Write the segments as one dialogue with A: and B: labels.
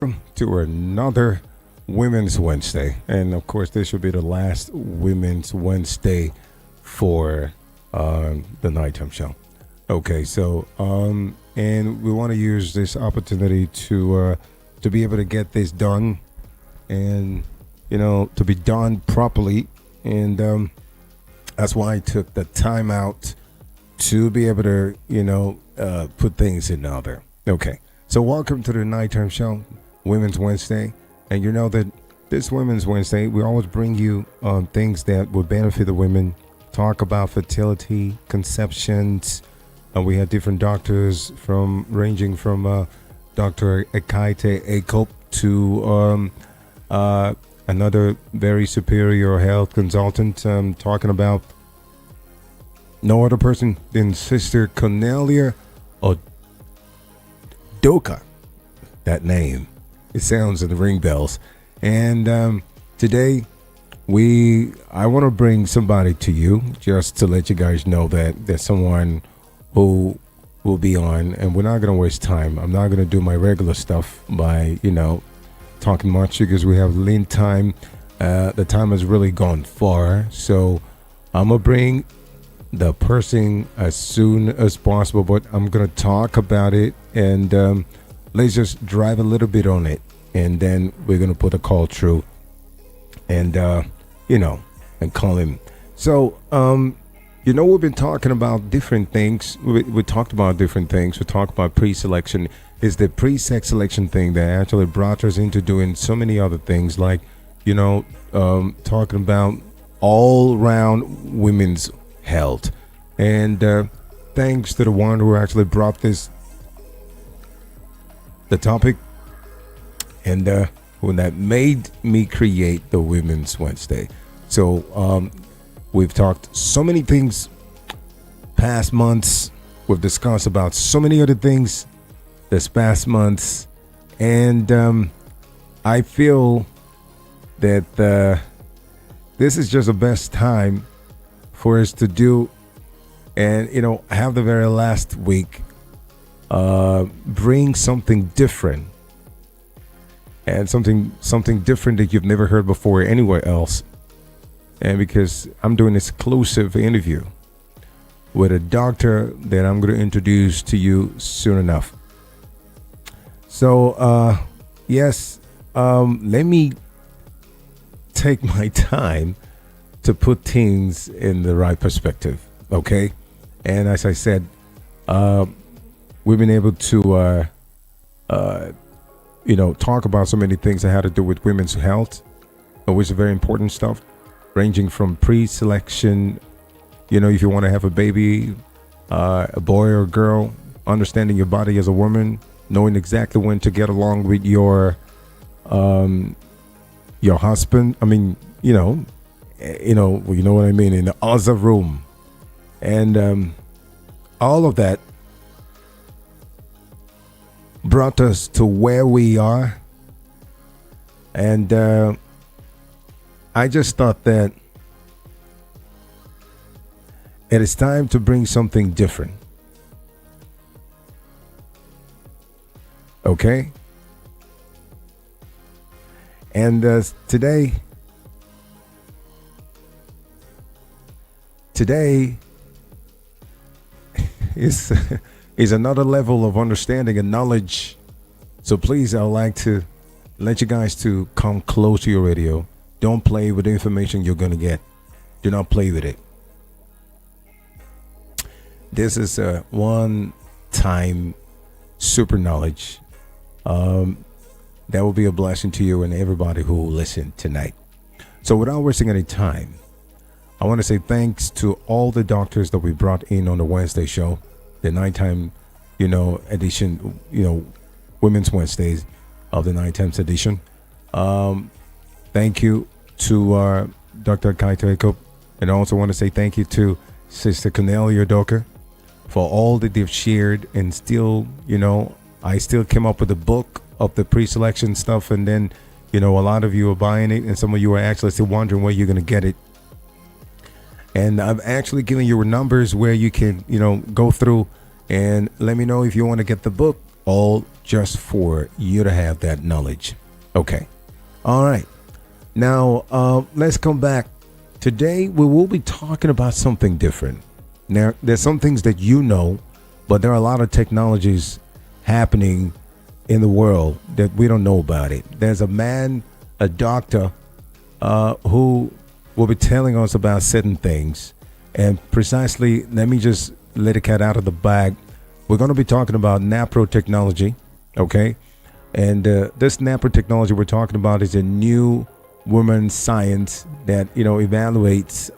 A: To another Women's Wednesday. And of course, this will be the last Women's Wednesday for the nighttime show. Okay, so and we want to use this opportunity to be able to get this done, and to be done properly, and that's why I took the time out to be able to put things in order. Okay, so welcome to the nighttime show, Women's Wednesday, and you know that this Women's Wednesday we always bring you things that will benefit the women, talk about fertility, conceptions. We have different doctors ranging from Dr. Achebe to another very superior health consultant talking about no other person than Sister Cornelia Odoka. That name, it sounds in the ring bells. And today I want to bring somebody to you just to let you guys know that there's someone who will be on, and we're not going to waste time. I'm not going to do my regular stuff by talking much because we have lean time. The time has really gone far, so I'm gonna bring the person as soon as possible, but I'm gonna talk about it, and let's just drive a little bit on it, and then we're gonna put a call through, and and call him. So we've been talking about different things. We talked about different things. We talked about pre-selection. It's the pre-sex selection thing that actually brought us into doing so many other things, like, talking about all-round women's health. And thanks to the one who actually brought the topic, and who that made me create the Women's Wednesday. So we've talked so many things past months. We've discussed about so many other things this past months, and I feel that this is just the best time for us to do, and have the very last week bring something different, and something different that you've never heard before anywhere else. And because I'm doing an exclusive interview with a doctor that I'm going to introduce to you soon enough. So, yes, let me take my time to put things in the right perspective, okay? And as I said, we've been able to, talk about so many things that had to do with women's health, which is very important stuff, ranging from pre-selection, if you want to have a baby, a boy or a girl, understanding your body as a woman, knowing exactly when to get along with your husband. I mean, you know what I mean, in the other room, and all of that brought us to where we are. And I just thought that it is time to bring something different. Okay? And today is another level of understanding and knowledge. So please, I'd like to let you guys to come close to your radio. Don't play with the information you're going to get. Do not play with it. This is a one-time super knowledge that will be a blessing to you and everybody who will listen tonight. So without wasting any time, I want to say thanks to all the doctors that we brought in on the Wednesday show, the nighttime, edition, Women's Wednesdays of the nighttime edition. Thank you to Dr. Achebe, and I also want to say thank you to Sister Cornelia Odoka for all that they've shared, and still, I still came up with a book of the pre-selection stuff, and then, a lot of you are buying it, and some of you are actually still wondering where you're going to get it. And I've actually given you numbers where you can, go through and let me know if you want to get the book, all just for you to have that knowledge. Okay. All right. Now, let's come back. Today, we will be talking about something different. Now, there's some things that you know, but there are a lot of technologies happening in the world that we don't know about it. There's a man, a doctor, who will be telling us about certain things. And precisely, let me just let the cat out of the bag. We're going to be talking about NaProTECHNOLOGY, okay? And this NaProTECHNOLOGY we're talking about is a new woman science that, evaluates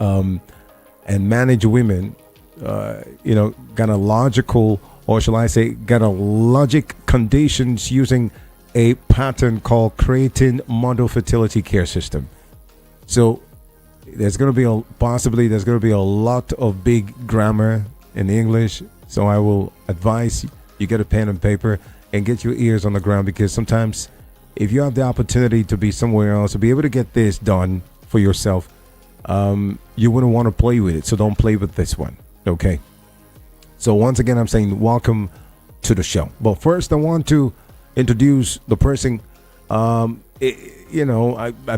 A: and manage women, gynecological, or shall I say, gynecologic conditions using a pattern called creatine model fertility care system. So there's going to be a lot of big grammar in English. So I will advise you get a pen and paper and get your ears on the ground, because sometimes if you have the opportunity to be somewhere else, to be able to get this done for yourself, you wouldn't want to play with it. So don't play with this one. Okay. So once again, I'm saying welcome to the show. But first, I want to introduce the person. I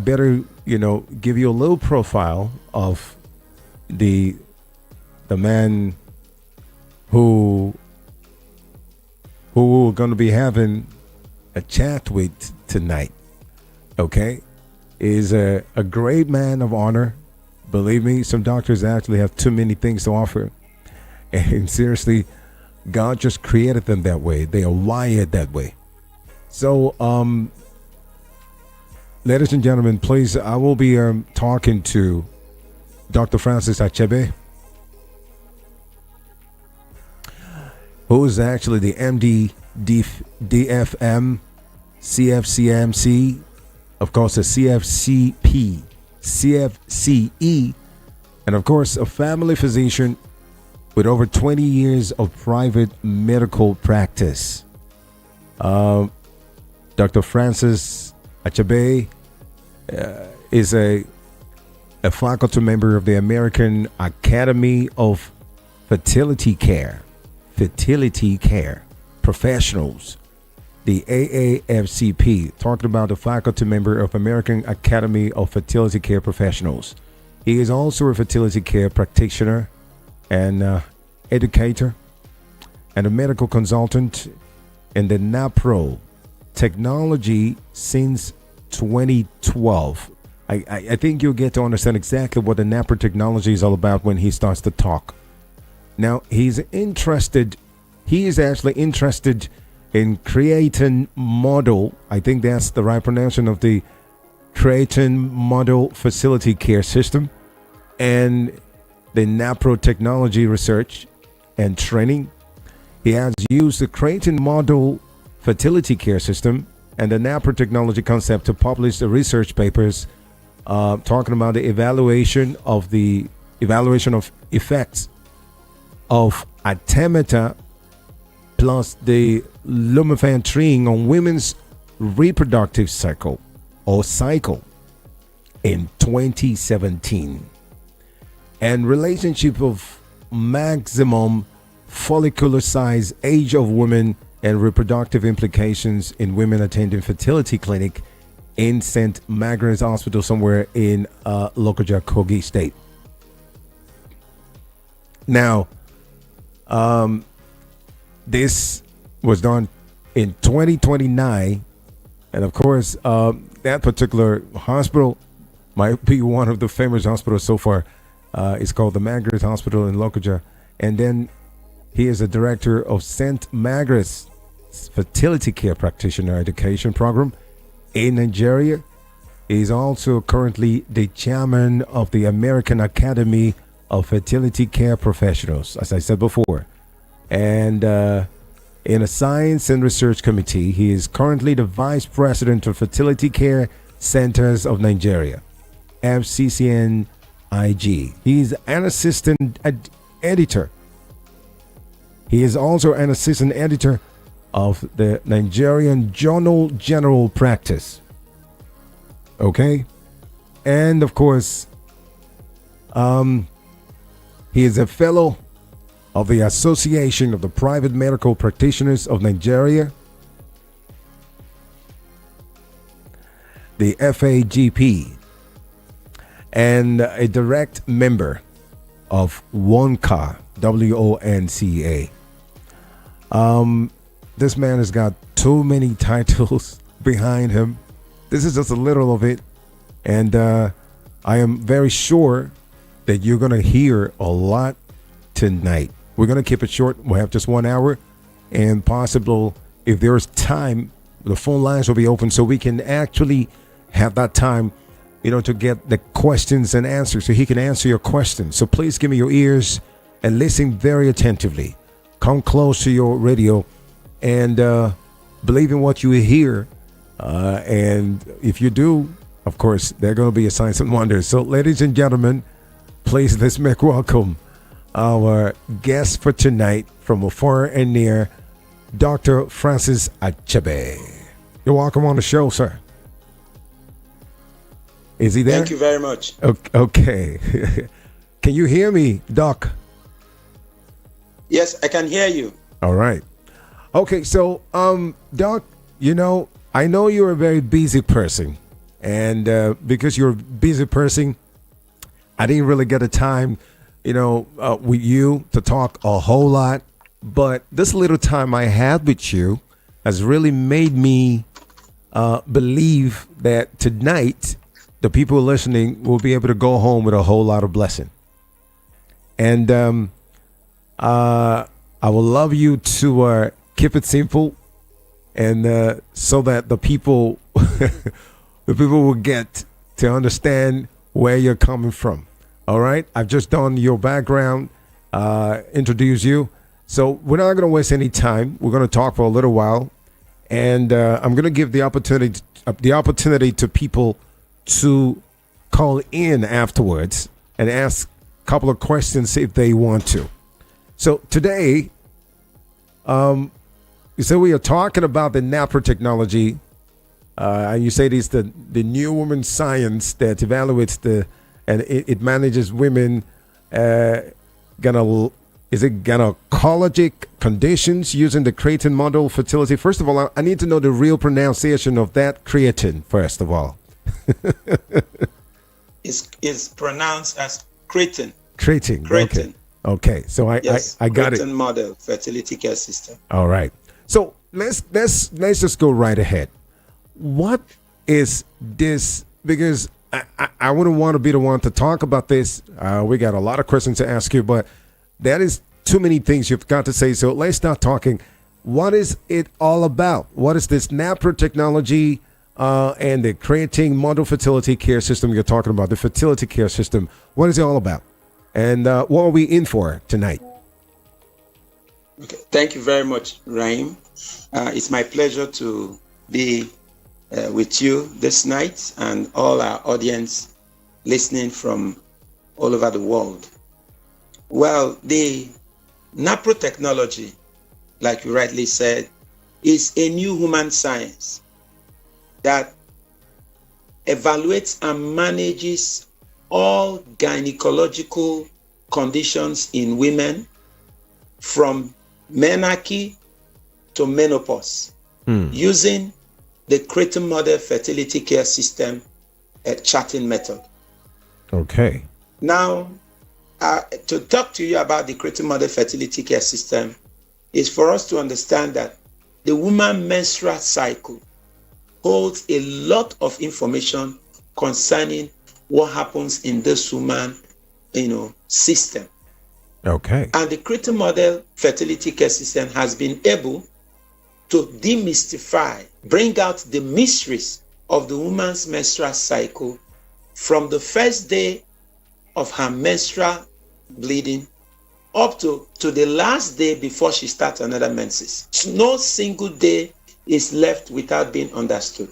A: better, give you a little profile of the man who we're going to be having a chat with tonight. Okay, is a great man of honor. Believe me, some doctors actually have too many things to offer, and seriously, God just created them that way. They are wired that way. So, ladies and gentlemen, please, I will be talking to Dr. Francis Achebe, who is actually the MD, DFM, CFCMC, of course, a CFCP, CFCE, and of course, a family physician with over 20 years of private medical practice. Dr. Francis Achebe is a faculty member of the American Academy of Fertility Care Professionals, the AAFCP, talking about the faculty member of American Academy of Fertility Care Professionals. He is also a fertility care practitioner and educator and a medical consultant in the Napro technology since 2012. I think you'll get to understand exactly what the Napro technology is all about when he starts to talk. Now, he is actually interested in creating model. I think that's the right pronunciation of the creating model facility care system, and the Napro technology research and training. He has used the creating model fertility care system and the Napro technology concept to publish the research papers talking about the evaluation of effects of artemether plus the lumefantrine on women's reproductive cycle in 2017, and relationship of maximum follicular size, age of women, and reproductive implications in women attending fertility clinic in St. Margaret's Hospital somewhere in Lokoja, Kogi State. Now, this was done in 2029, and of course, that particular hospital might be one of the famous hospitals so far. It's called the Margaret's Hospital in Lokoja, and then he is a director of St. Margaret's Fertility Care Practitioner Education Program in Nigeria. He's also currently the chairman of the American Academy of Fertility Care Professionals, as I said before. And in a science and research committee, he is currently the vice president of Fertility Care Centers of Nigeria, FCCNIG. He's an assistant editor. He is also an assistant editor of the Nigerian Journal General Practice. Okay? And of course, he is a fellow of the Association of the Private Medical Practitioners of Nigeria, the FAGP, and a direct member of WONCA, WONCA. This man has got too many titles behind him. This is just a little of it. And I am very sure that you're going to hear a lot tonight. We're going to keep it short. We'll have just 1 hour. And possible, if there's time, the phone lines will be open so we can actually have that time, to get the questions and answers so he can answer your questions. So please give me your ears and listen very attentively. Come close to your radio and believe in what you hear. And if you do, of course, there are going to be a signs and wonders. So ladies and gentlemen, please let's make welcome our guest for tonight from afar and near, Dr. Francis Achebe. You're welcome on the show, sir. Is he there?
B: Thank you very much.
A: Okay. Can you hear me, Doc?
B: Yes, I can hear you.
A: All right. Okay, so, Doc, I know you're a very busy person. And because you're a busy person, I didn't really get a time, with you to talk a whole lot. But this little time I had with you has really made me believe that tonight the people listening will be able to go home with a whole lot of blessing. And I would love you to keep it simple, and so that the people will get to understand where you're coming from. All right, I've just done your background, introduce you. So we're not going to waste any time. We're going to talk for a little while, and I'm going to give the opportunity to people to call in afterwards and ask a couple of questions if they want to. So today, you said we are talking about the NaProTECHNOLOGY, and you say it's the new woman science that evaluates and it manages women gynecologic conditions using the creatine model fertility. First of all, I need to know the real pronunciation of that creatine, first of all.
B: It's pronounced as creatine.
A: Creatine. Okay. So I got it.
B: Creatine model fertility care system.
A: All right. So let's just go right ahead. What is this? Because I wouldn't want to be the one to talk about this. We got a lot of questions to ask you, but that is too many things you've got to say. So let's start talking. What is it all about? What is this NaProTECHNOLOGY and the creating model fertility care system you're talking about, the fertility care system? What is it all about? And what are we in for tonight?
B: Okay. Thank you very much, Raim. It's my pleasure to be with you this night and all our audience listening from all over the world. Well, the NaProTECHNOLOGY, like you rightly said, is a new human science that evaluates and manages all gynecological conditions in women from menarche to menopause using the creatine model fertility care system charting method.
A: Okay.
B: Now, to talk to you about the creatine model fertility care system is for us to understand that the woman menstrual cycle holds a lot of information concerning what happens in this woman, system.
A: Okay.
B: And the creatine model fertility care system has been able to demystify, bring out the mysteries of the woman's menstrual cycle from the first day of her menstrual bleeding up to the last day before she starts another menses. No single day is left without being understood.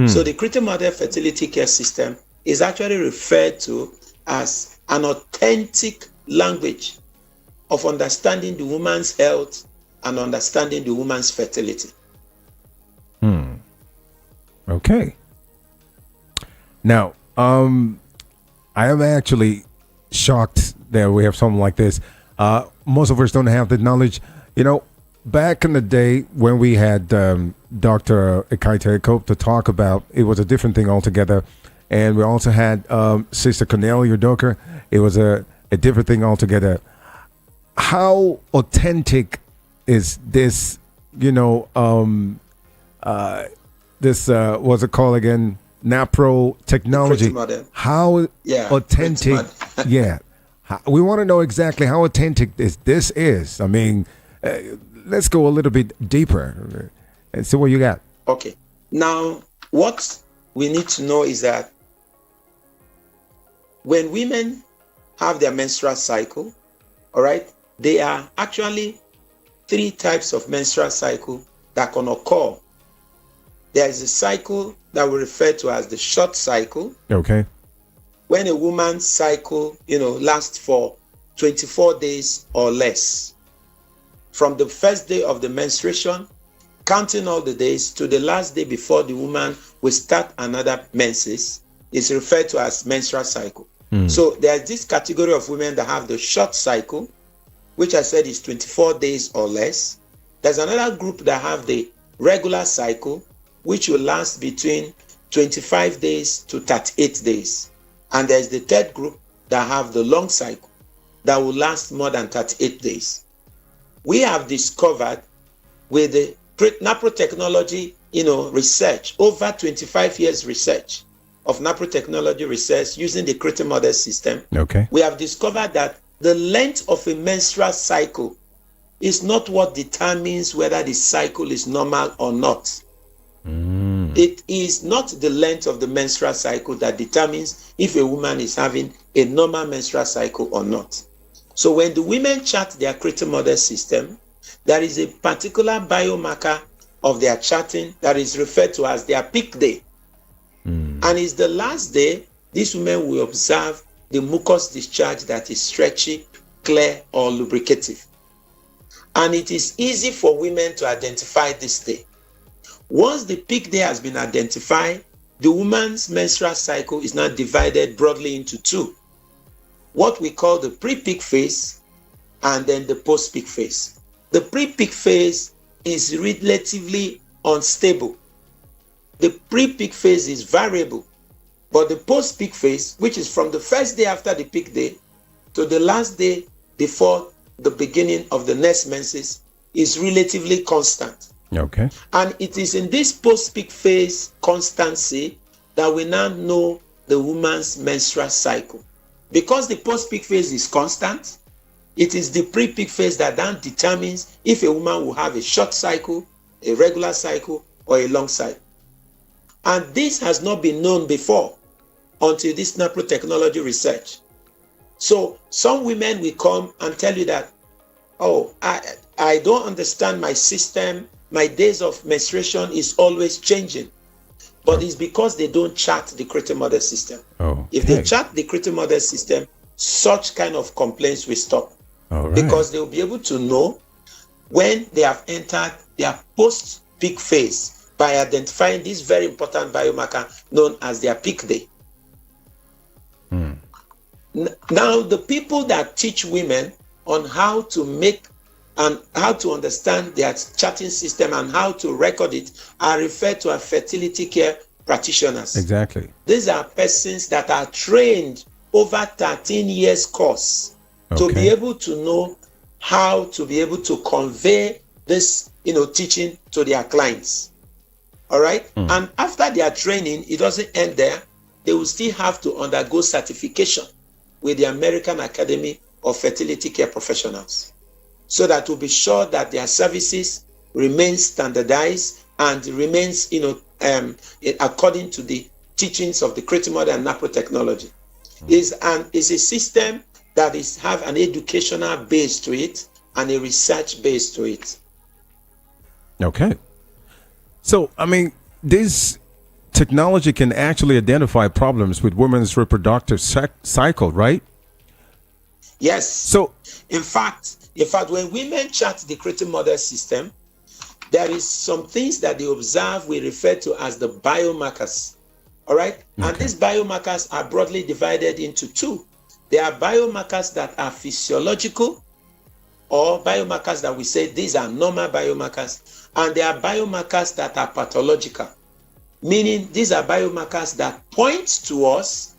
B: So the creatine model fertility care system is actually referred to as an authentic language of understanding the woman's health and understanding the woman's fertility.
A: Okay. Now, I am actually shocked that we have something like this. Most of us don't have the knowledge. Back in the day when we had Dr. Achebe to talk about. It was a different thing altogether. And we also had Sister Cornelia Doker. It was a different thing altogether. How authentic is this, what's it called again? NaProTECHNOLOgy. How authentic, we want to know exactly how authentic this is. I mean, let's go a little bit deeper and see what you got.
B: Okay. Now, what we need to know is that when women have their menstrual cycle, all right, there are actually 3 types of menstrual cycle that can occur. There is a cycle that we refer to as the short cycle.
A: Okay.
B: When a woman's cycle, lasts for 24 days or less. From the first day of the menstruation, counting all the days to the last day before the woman will start another menses, is referred to as menstrual cycle. So there's this category of women that have the short cycle, which I said is 24 days or less. There's another group that have the regular cycle, which will last between 25 days to 38 days. And there's the third group that have the long cycle that will last more than 38 days. We have discovered with the NaProTECHNOLOGY, research, over 25 years research of NaProTECHNOLOGY research using the creative model system.
A: Okay.
B: We have discovered that the length of a menstrual cycle is not what determines whether the cycle is normal or not. It is not the length of the menstrual cycle that determines if a woman is having a normal menstrual cycle or not. So when the women chart their creative model system, there is a particular biomarker of their charting that is referred to as their peak day. And it's the last day these women will observe the mucus discharge that is stretchy, clear, or lubricative. And it is easy for women to identify this day. Once the peak day has been identified, the woman's menstrual cycle is now divided broadly into 2. What we call the pre-peak phase and then the post-peak phase. The pre-peak phase is relatively unstable. The pre-peak phase is variable, but the post-peak phase, which is from the first day after the peak day to the last day before the beginning of the next menses, is relatively constant.
A: Okay.
B: And it is in this post-peak phase constancy that we now know the woman's menstrual cycle. Because the post-peak phase is constant, it is the pre-peak phase that then determines if a woman will have a short cycle, a regular cycle, or a long cycle. And this has not been known before until this NaProTECHNOLOGY research. So some women will come and tell you that, I don't understand my system. My days of menstruation is always changing. But it's because they don't chart the creative model system.
A: Okay.
B: If they chart the creative model system, such kind of complaints will stop.
A: All right.
B: Because they will be able to know when they have entered their post-peak phase by identifying this very important biomarker known as their peak day. Now, the people that teach women on how to make and how to understand their charting system and how to record it are referred to as fertility care practitioners.
A: Exactly.
B: These are persons that are trained over 13 years course to be able to know how to be able to convey this, teaching to their clients. All right. And after their training, it doesn't end there. They will still have to undergo certification with the American Academy of Fertility Care Professionals, so that to be sure that their services remain standardized and remains, according to the teachings of the creative model and NaProTECHNOLOGY. Is a system that have an educational base to it and a research base to it.
A: Okay. So, I mean, this technology can actually identify problems with women's reproductive cycle, right?
B: Yes.
A: So,
B: in fact, when women chart the creative model system, there is some things that they observe we refer to as the biomarkers. All right. Okay. And these biomarkers are broadly divided into 2. There are biomarkers that are physiological, or biomarkers that we say these are normal biomarkers. And there are biomarkers that are pathological, meaning these are biomarkers that point to us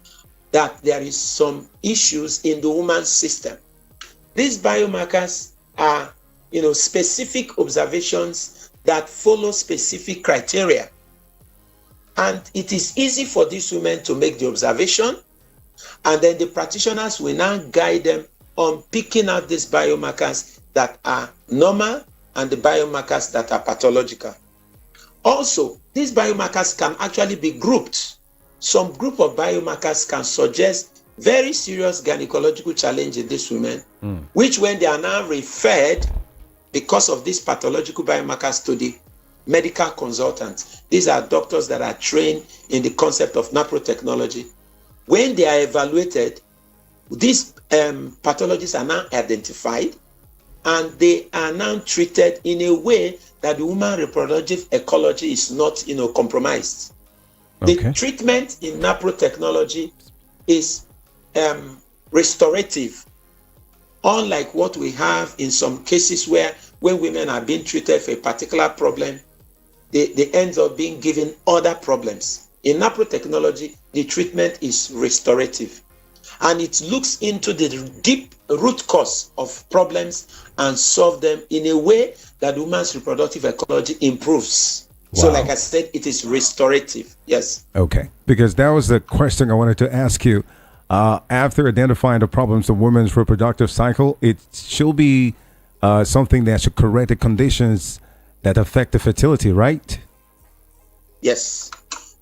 B: that there is some issues in the woman's system. These biomarkers are, specific observations that follow specific criteria. And it is easy for these women to make the observation, and then the practitioners will now guide them on picking out these biomarkers that are normal and the biomarkers that are pathological. Also, these biomarkers can actually be grouped. Some group of biomarkers can suggest very serious gynecological challenge in these women, which when they are now referred because of these pathological biomarkers to the medical consultants. These are doctors that are trained in the concept of NaProTECHNOLOGY. When they are evaluated, these pathologies are now identified, and they are now treated in a way that the woman reproductive ecology is not, compromised. Okay. The treatment in NaProTECHNOLOGY is restorative, unlike what we have in some cases where when women are being treated for a particular problem, they end up being given other problems. In NaProTECHNOLOGY, the treatment is restorative, and it looks into the deep root cause of problems and solve them in a way that woman's reproductive ecology improves. Wow. So like I said, it is restorative. Yes.
A: Okay. Because that was the question I wanted to ask you. After identifying the problems of women's reproductive cycle, it should be something that should correct the conditions that affect the fertility, right?
B: Yes.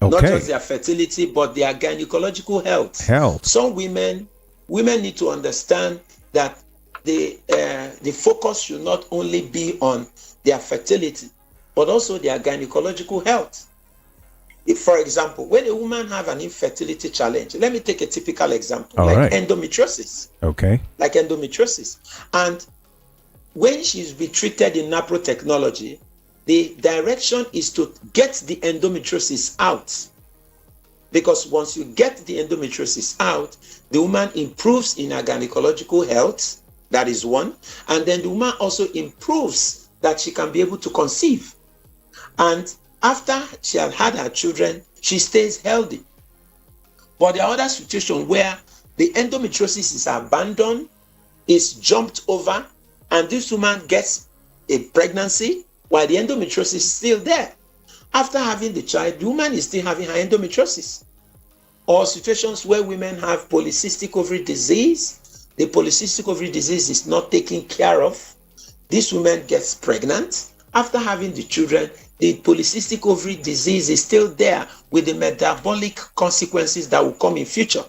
A: Okay.
B: Not just their fertility, but their gynecological health. Some women need to understand that the focus should not only be on their fertility, but also their gynecological health. If, for example, when a woman have an infertility challenge, let me take a typical example, endometriosis.
A: Okay.
B: Like endometriosis. And when she's be treated in NaProTECHNOLOGY, the direction is to get the endometriosis out. Because once you get the endometriosis out, the woman improves in her gynecological health. That is one. And then the woman also improves that she can be able to conceive. And after she has had her children, she stays healthy. But there are other situations where the endometriosis is abandoned, is jumped over, and this woman gets a pregnancy while the endometriosis is still there. After having the child, the woman is still having her endometriosis. Or situations where women have polycystic ovary disease, the polycystic ovary disease is not taken care of. This woman gets pregnant. After having the children, the polycystic ovary disease is still there with the metabolic consequences that will come in future.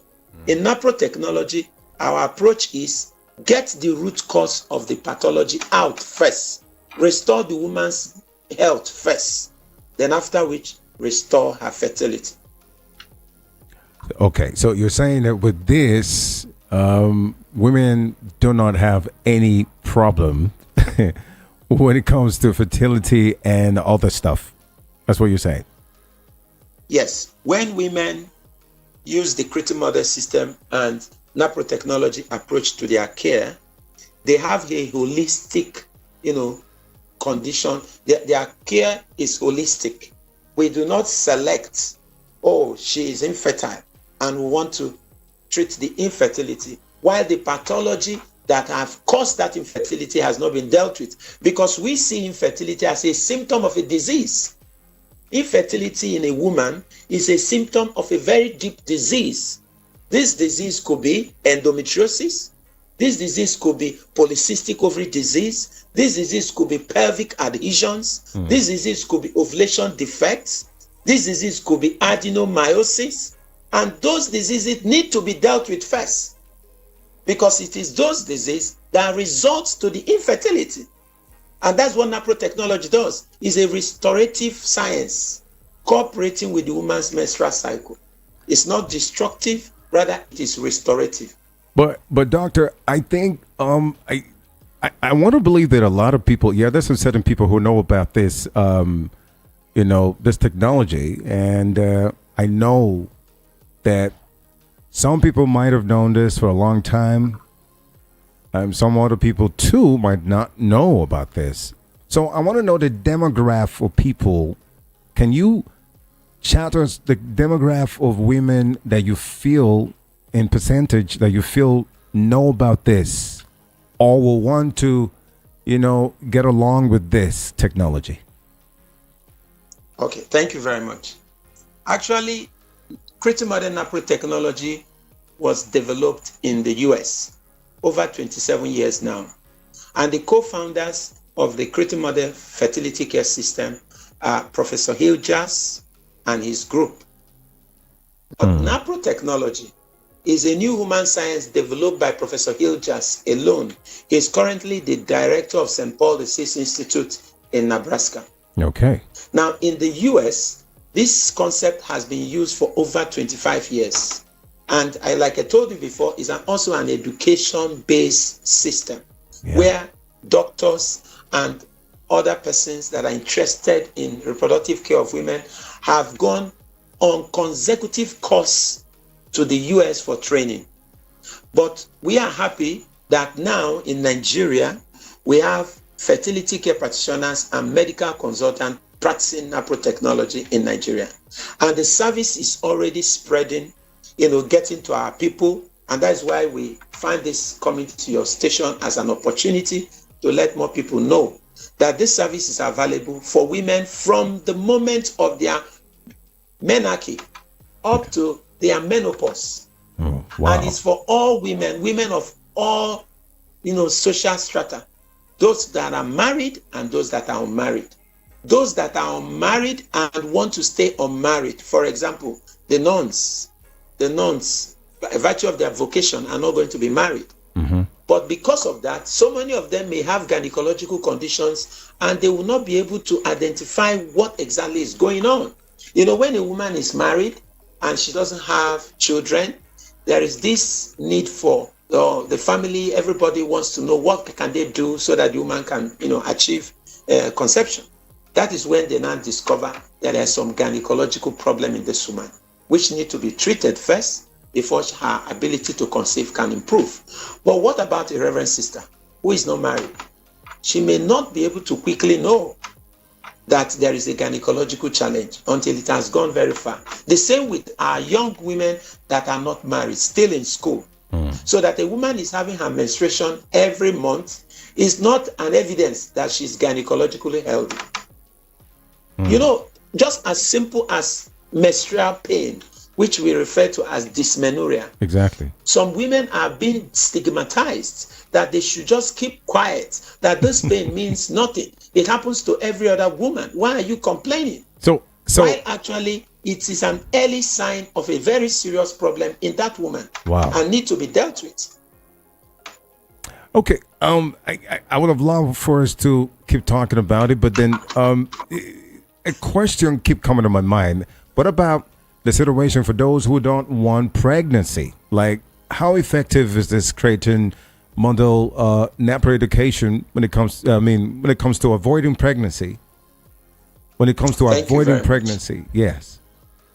B: In NaProTECHNOLOGY, our approach is get the root cause of the pathology out first. Restore the woman's health first. Then after which, restore her fertility.
A: Okay, so you're saying that with this, women do not have any problem when it comes to fertility and other stuff. That's what you're saying?
B: Yes. When women use the Critical Mother System and NaProTECHNOLOGY approach to their care, they have a holistic, condition. Their care is holistic. We do not select, she is infertile, and we want to treat the infertility, while the pathology that have caused that infertility has not been dealt with, because we see infertility as a symptom of a disease. Infertility in a woman is a symptom of a very deep disease. This disease could be endometriosis. This disease could be polycystic ovary disease. This disease could be pelvic adhesions. This disease could be ovulation defects. This disease could be adenomyosis. And those diseases need to be dealt with first, because it is those diseases that result to the infertility. And that's what NaProTECHNOLOGY does. It's a restorative science cooperating with the woman's menstrual cycle. It's not destructive, rather it is restorative.
A: But doctor, I think I want to believe that a lot of people, there's some certain people who know about this this technology, and I know that some people might have known this for a long time. Some other people too might not know about this. So I want to know the demographic of people. Can you chat us the demographic of women that you feel in percentage that you feel know about this or will want to, get along with this technology?
B: Okay, thank you very much. Actually, critical NaProTECHNOLOGY was developed in the US over 27 years now. And the co-founders of the critical fertility care system are Professor Hiljas and his group. But NaProTECHNOLOGY is a new human science developed by Professor Hiljas alone. He is currently the director of St. Paul the Sixth Institute in Nebraska.
A: Okay.
B: Now, in the US, this concept has been used for over 25 years. And like I told you before, is also an education-based system where doctors and other persons that are interested in reproductive care of women have gone on consecutive course to the US for training. But we are happy that now in Nigeria, we have fertility care practitioners and medical consultants practicing NaProTECHNOLOGY in Nigeria. And the service is already spreading, getting to our people. And that's why we find this coming to your station as an opportunity to let more people know that this service is available for women from the moment of their menarche up to their menopause.
A: Oh, wow.
B: And it's for all women of all, social strata, those that are married and those that are unmarried. Those that are unmarried and want to stay unmarried, for example, the nuns, by virtue of their vocation, are not going to be married.
A: Mm-hmm.
B: But because of that, so many of them may have gynecological conditions and they will not be able to identify what exactly is going on. When a woman is married and she doesn't have children, there is this need for the family. Everybody wants to know what can they do so that the woman can, achieve conception. That is when they now discover that there's some gynecological problem in this woman, which need to be treated first before her ability to conceive can improve. But what about a reverend sister who is not married? She may not be able to quickly know that there is a gynecological challenge until it has gone very far. The same with our young women that are not married, still in school. So that a woman is having her menstruation every month is not an evidence that she's gynecologically healthy. Just as simple as menstrual pain, which we refer to as dysmenorrhea.
A: Exactly.
B: Some women are being stigmatized that they should just keep quiet, that this pain means nothing. It happens to every other woman. Why are you complaining?
A: So
B: While actually it is an early sign of a very serious problem in that woman.
A: Wow.
B: And need to be dealt with.
A: Okay. I would have loved for us to keep talking about it, but then a question keep coming to my mind. What about the situation for those who don't want pregnancy? Like, how effective is this creating model NAPRO education when it comes? When it comes to avoiding pregnancy. When it comes to avoiding pregnancy, yes.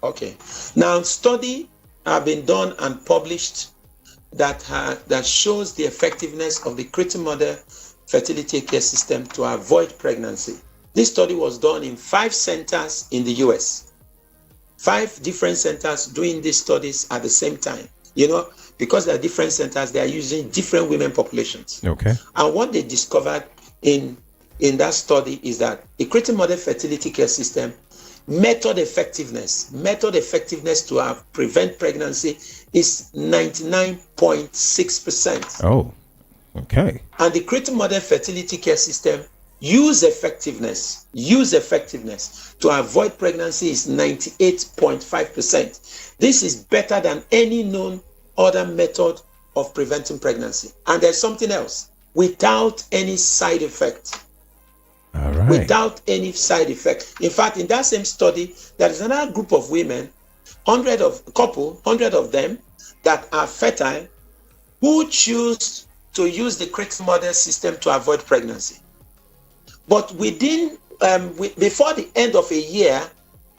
B: Okay. Now, study have been done and published that shows the effectiveness of the critical fertility care system to avoid pregnancy. This study was done in 5 centers in the US. 5 different centers doing these studies at the same time. Because there are different centers, they are using different women populations.
A: Okay.
B: And what they discovered in that study is that the critical fertility care system method effectiveness to prevent pregnancy is 99.6%.
A: Oh, okay.
B: And the critical fertility care system use effectiveness to avoid pregnancy is 98.5%. This is better than any known other method of preventing pregnancy. And there's something else, without any side effect.
A: All right.
B: Without any side effect. In fact, in that same study, there is another group of women, 100 of them that are fertile, who choose to use the critical model system to avoid pregnancy. But before the end of a year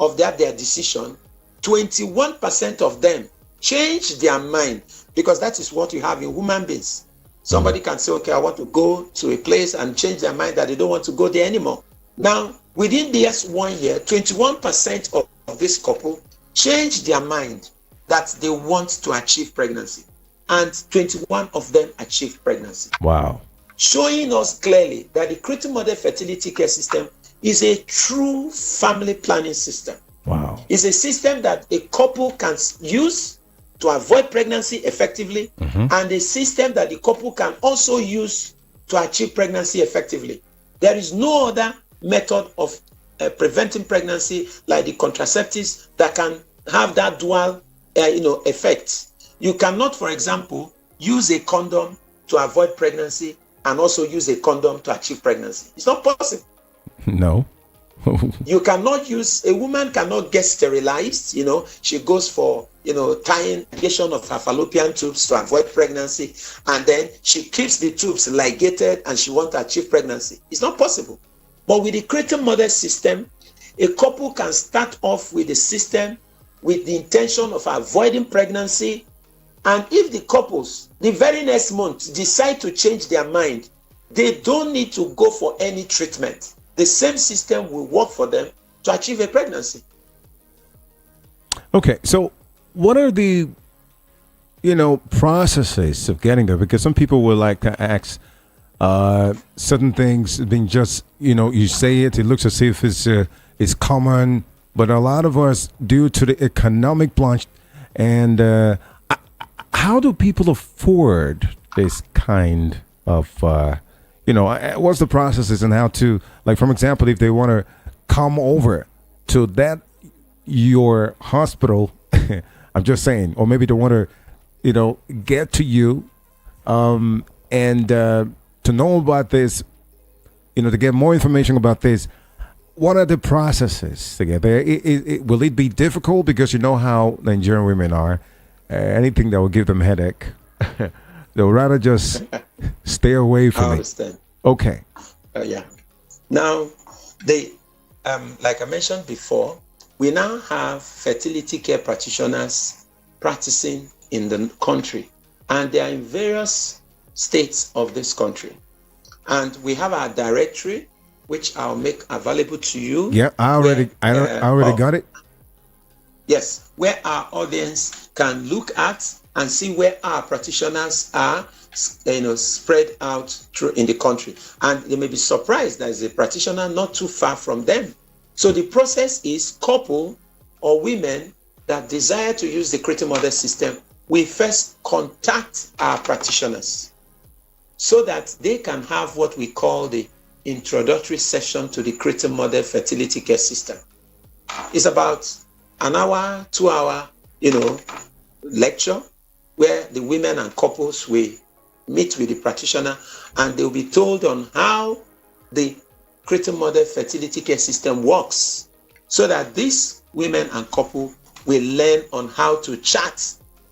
B: of their decision, 21% of them changed their mind, because that is what you have in human beings. Somebody can say, okay, I want to go to a place and change their mind that they don't want to go there anymore. Now, within just 1 year, 21% of this couple changed their mind that they want to achieve pregnancy. And 21 of them achieved pregnancy.
A: Wow.
B: Showing us clearly that the Creative Model Fertility Care System is a true family planning system.
A: Wow.
B: It's a system that a couple can use to avoid pregnancy effectively, and a system that the couple can also use to achieve pregnancy effectively. There is no other method of preventing pregnancy like the contraceptives that can have that dual effect. You cannot, for example, use a condom to avoid pregnancy and also use a condom to achieve pregnancy. It's not possible.
A: No.
B: You cannot use, a woman cannot get sterilized, she goes for, tying ligation of her fallopian tubes to avoid pregnancy, and then she keeps the tubes ligated and she wants to achieve pregnancy. It's not possible. But with the Creative Model system, a couple can start off with the system with the intention of avoiding pregnancy, and if the couples, the very next month, decide to change their mind, they don't need to go for any treatment. The same system will work for them to achieve a pregnancy.
A: Okay, so what are the, processes of getting there? Because some people would like to ask certain things being just, you say it looks as if it's common, but a lot of us, due to the economic plunge, and how do people afford this kind of, what's the processes and how to, like, for example, if they want to come over to your hospital, I'm just saying, or maybe they want to, get to you, and to know about this, to get more information about this. What are the processes to get there? Will it be difficult? Because you know how Nigerian women are. Anything that will give them headache, they'll rather just stay away from
B: I
A: it.
B: understand.
A: Okay.
B: Yeah. Now, like I mentioned before, we now have fertility care practitioners practicing in the country, and they are in various states of this country. And we have our directory, which I'll make available to you.
A: Yeah, I already got it.
B: Yes, where our audience can look at and see where our practitioners are, spread out through in the country. And they may be surprised there's a practitioner not too far from them. So the process is couple or women that desire to use the Creative Model system, we first contact our practitioners so that they can have what we call the introductory session to the Creative Model Fertility Care System. It's about an hour, 2 hour, lecture where the women and couples will meet with the practitioner and they'll be told on how the Creative Model Fertility Care System works, so that these women and couple will learn on how to chart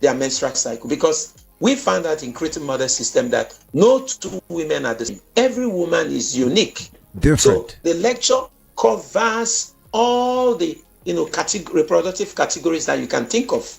B: their menstrual cycle. Because we found out in Creative Model system that no two women are the same. Every woman is unique.
A: Different.
B: So the lecture covers all the reproductive categories that you can think of,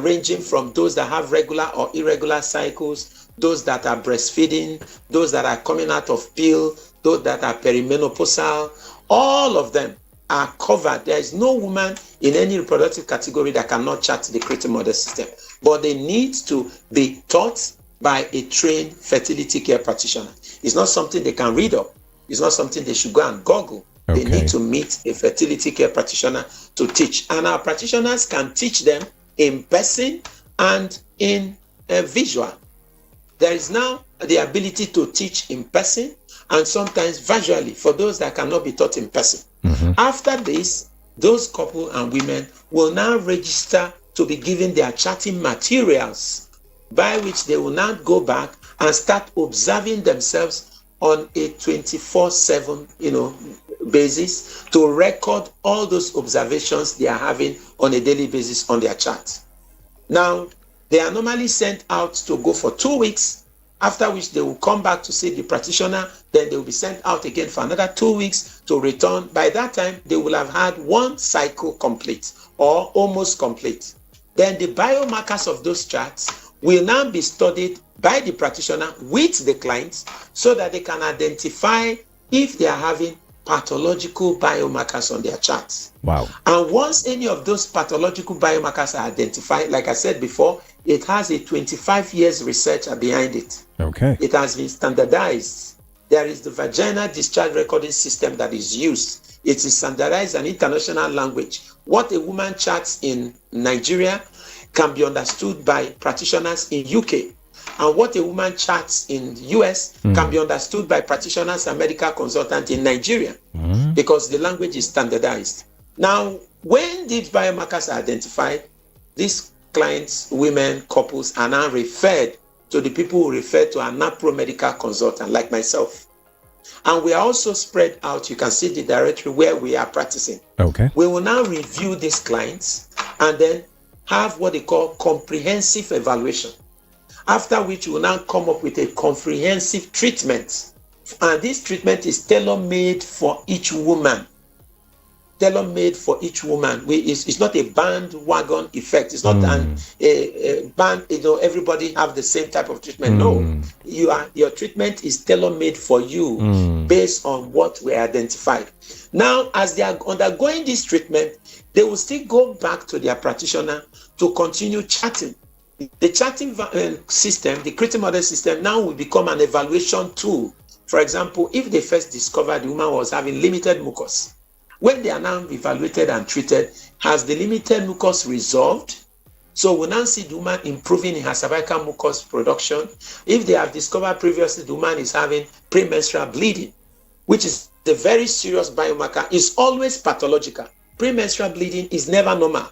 B: ranging from those that have regular or irregular cycles, those that are breastfeeding, those that are coming out of pill, those that are perimenopausal. All of them are covered. There is no woman in any reproductive category that cannot chart the Creative Model system, but they need to be taught by a trained fertility care practitioner. It's not something they can read up. It's not something they should go and Google.
A: Okay.
B: They need to meet a fertility care practitioner to teach. And our practitioners can teach them in person and in visual. There is now the ability to teach in person and sometimes visually for those that cannot be taught in person. After this, those couple and women will now register to be given their charting materials, by which they will now go back and start observing themselves on a 24/7, basis to record all those observations they are having on a daily basis on their chart. Now, they are normally sent out to go for 2 weeks, after which they will come back to see the practitioner. Then they will be sent out again for another 2 weeks to return. By that time, they will have had one cycle complete or almost complete. Then the biomarkers of those charts will now be studied by the practitioner with the clients so that they can identify if they are having pathological biomarkers on their charts.
A: Wow.
B: And once any of those pathological biomarkers are identified, like I said before, it has a 25 years research behind it.
A: Okay.
B: It has been standardized. There is the vaginal discharge recording system that is used. It is standardized an international language. What a woman charts in Nigeria can be understood by practitioners in UK. And what a woman charts in US can be understood by practitioners and medical consultants in Nigeria because the language is standardized. Now, when these biomarkers are identified, these clients, women, couples are now referred to the people who refer to a Napro medical consultant like myself. And we are also spread out. You can see the directory where we are practicing.
A: Okay.
B: We will now review these clients and then have what they call comprehensive evaluation. After which we will now come up with a comprehensive treatment. And this treatment is tailor-made for each woman. Tailor-made for each woman. It's not a bandwagon effect. It's not a band, everybody have the same type of treatment. No, your treatment is tailor-made for you based on what we identified. Now, as they are undergoing this treatment, they will still go back to their practitioner to continue chatting. The chatting system, the creative model system, now will become an evaluation tool. For example, if they first discovered the woman was having limited mucus, when they are now evaluated and treated, has the limited mucus resolved? So we'll now see the woman improving in her cervical mucus production. If they have discovered previously the woman is having premenstrual bleeding, which is the very serious biomarker, is always pathological. Premenstrual bleeding is never normal.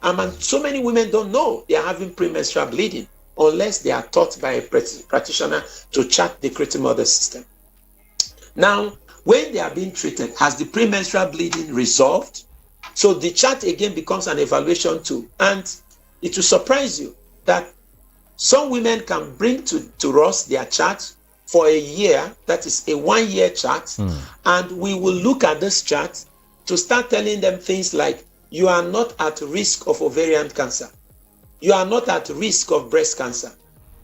B: And so many women don't know they are having premenstrual bleeding unless they are taught by a practitioner to chart the creative model system. Now, when they are being treated, has the premenstrual bleeding resolved? So the chart again becomes an evaluation tool. And it will surprise you that some women can bring to us their chart for a year, that is a 1 year chart, and we will look at this chart to start telling them things like, you are not at risk of ovarian cancer. You are not at risk of breast cancer.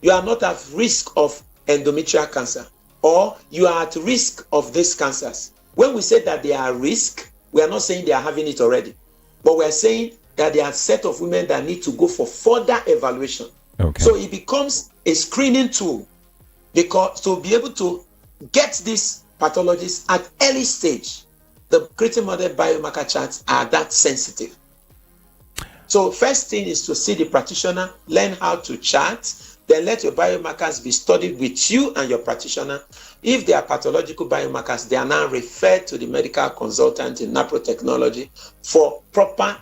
B: You are not at risk of endometrial cancer. Or you are at risk of these cancers. When we say that they are at risk, we are not saying they are having it already. But we are saying that there are a set of women that need to go for further evaluation.
A: Okay.
B: So it becomes a screening tool because to be able to get these pathologies at early stage. The creative model biomarker charts are that sensitive. So first thing is to see the practitioner, learn how to chart, then let your biomarkers be studied with you and your practitioner. If they are pathological biomarkers, they are now referred to the medical consultant in NaProTECHNOLOGY for proper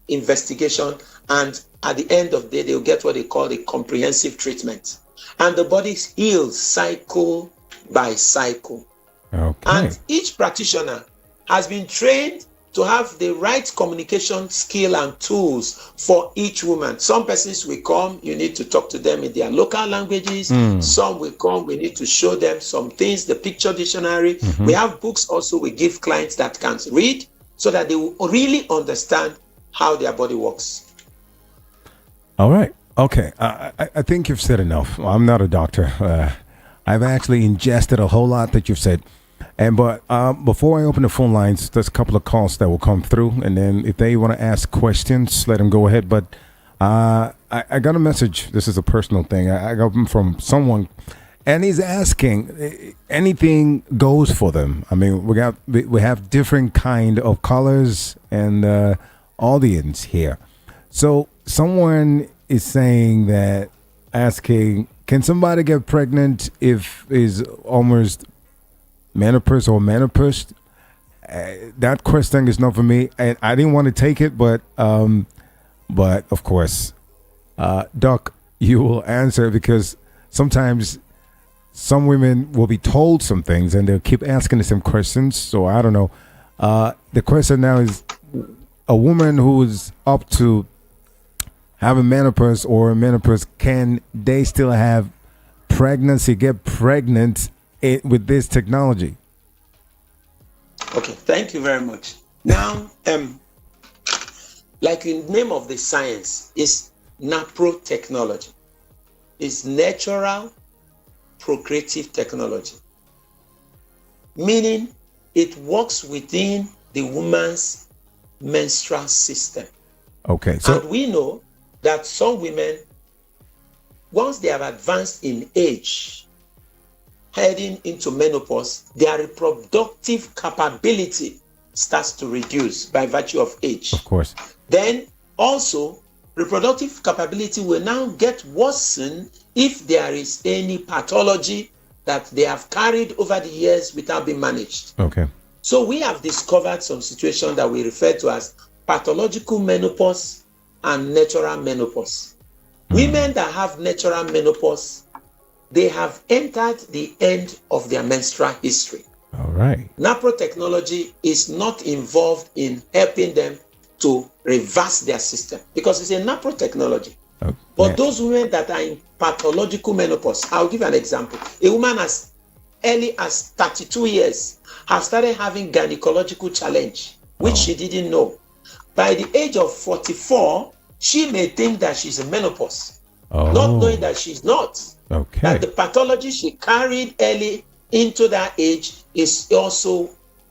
B: investigation. And at the end of the day, they'll get what they call a comprehensive treatment. And the body heals cycle by cycle.
A: Okay.
B: And each practitioner has been trained to have the right communication skill and tools for each woman. Some persons will come, you need to talk to them in their local languages. Some will come, we need to show them some things, the picture dictionary. We have books also we give clients that can read so that they will really understand how their body works.
A: All right. Okay. I think you've said enough. I'm not a doctor. I've actually ingested a whole lot that you've said. But before I open the phone lines, there's a couple of calls that will come through. And then if they want to ask questions, let them go ahead. But I got a message. This is a personal thing. I got them from someone. And he's asking, anything goes for them. I mean, we have different kind of colors and audience here. So someone is saying that, asking, can somebody get pregnant if is almost menopause or menopause? That question is not for me, and I didn't want to take it, but of course, Doc, you will answer, because sometimes some women will be told some things and they'll keep asking the same questions. So I don't know. The question now is, a woman who is up to having menopause or menopause, can they still have pregnancy, get pregnant with this technology?
B: Okay, thank you very much. Now, like the name of the science is NaProTECHNOLOGY. is natural procreative technology, meaning it works within the woman's menstrual system.
A: Okay.
B: And we know that some women, once they have advanced in age, heading into menopause, their reproductive capability starts to reduce by virtue of age.
A: Of course.
B: Then also, reproductive capability will now get worsened if there is any pathology that they have carried over the years without being managed.
A: Okay.
B: So we have discovered some situations that we refer to as pathological menopause and natural menopause. Women that have natural menopause, they have entered the end of their menstrual history.
A: All right.
B: NaProTECHNOLOGY is not involved in helping them to reverse their system because it's a NaProTECHNOLOGY.
A: Okay.
B: But those women that are in pathological menopause, I'll give an example. A woman as early as 32 years have started having gynecological challenge, which she didn't know. By the age of 44, she may think that she's in menopause, not knowing that she's not.
A: Okay.
B: That the pathology she carried early into that age is also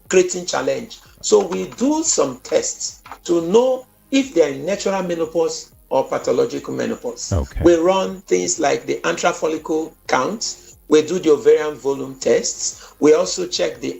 B: creating challenge. So we do some tests to know if they're in natural menopause or pathological menopause.
A: Okay.
B: We run things like the antral follicle count. We do the ovarian volume tests. We also check the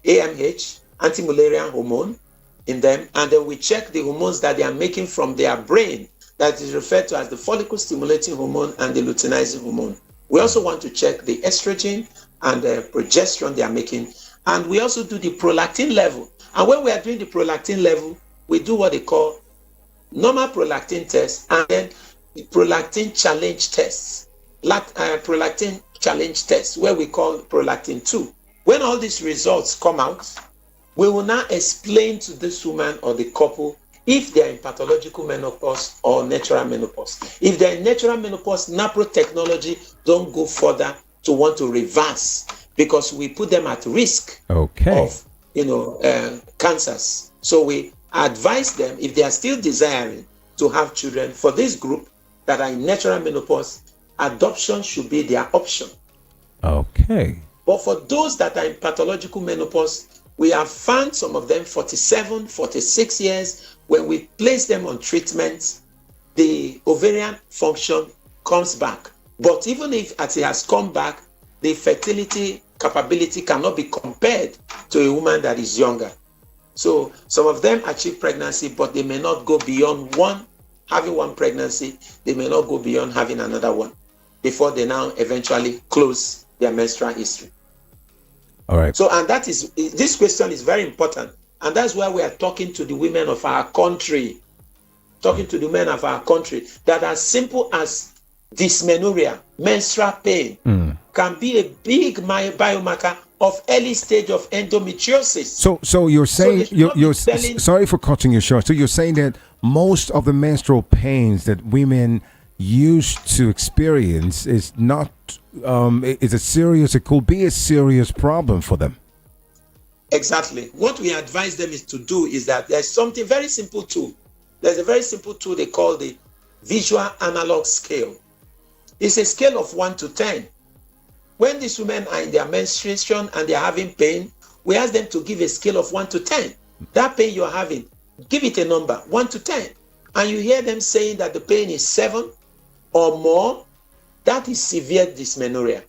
B: AMH, anti-Mullerian hormone, in them. And then we check the hormones that they are making from their brain, that is referred to as the follicle stimulating hormone and the luteinizing hormone. We also want to check the estrogen and the progesterone they are making. And we also do the prolactin level. And when we are doing the prolactin level, we do what they call normal prolactin test and then the prolactin challenge tests. Prolactin challenge test, where we call prolactin 2. When all these results come out, we will now explain to this woman or the couple if they are in pathological menopause or natural menopause. If they are in natural menopause, NaProTECHNOLOGY don't go further to want to reverse because we put them at risk of cancers. So we advise them, if they are still desiring to have children, for this group that are in natural menopause, adoption should be their option.
A: Okay.
B: But for those that are in pathological menopause, we have found some of them 47, 46 years. When we place them on treatment, the ovarian function comes back. But even if it has come back, the fertility capability cannot be compared to a woman that is younger. So some of them achieve pregnancy, but they may not go beyond having one pregnancy. They may not go beyond having another one before they now eventually close their menstrual history.
A: All right.
B: So, and this question is very important. And that's why we are talking to the women of our country, that as simple as dysmenorrhea, menstrual pain, can be a big biomarker of early stage of endometriosis.
A: So you're saying, sorry for cutting you short. So you're saying that most of the menstrual pains that women used to experience is not, it could be a serious problem for them.
B: Exactly. What we advise them is to do is that there's something very simple tool. There's a very simple tool they call the visual analog scale. It's a scale of 1 to 10. When these women are in their menstruation and they're having pain, we ask them to give a scale of 1 to 10. That pain you're having, give it a number, 1 to 10. And you hear them saying that the pain is 7 or more, that is severe dysmenorrhea.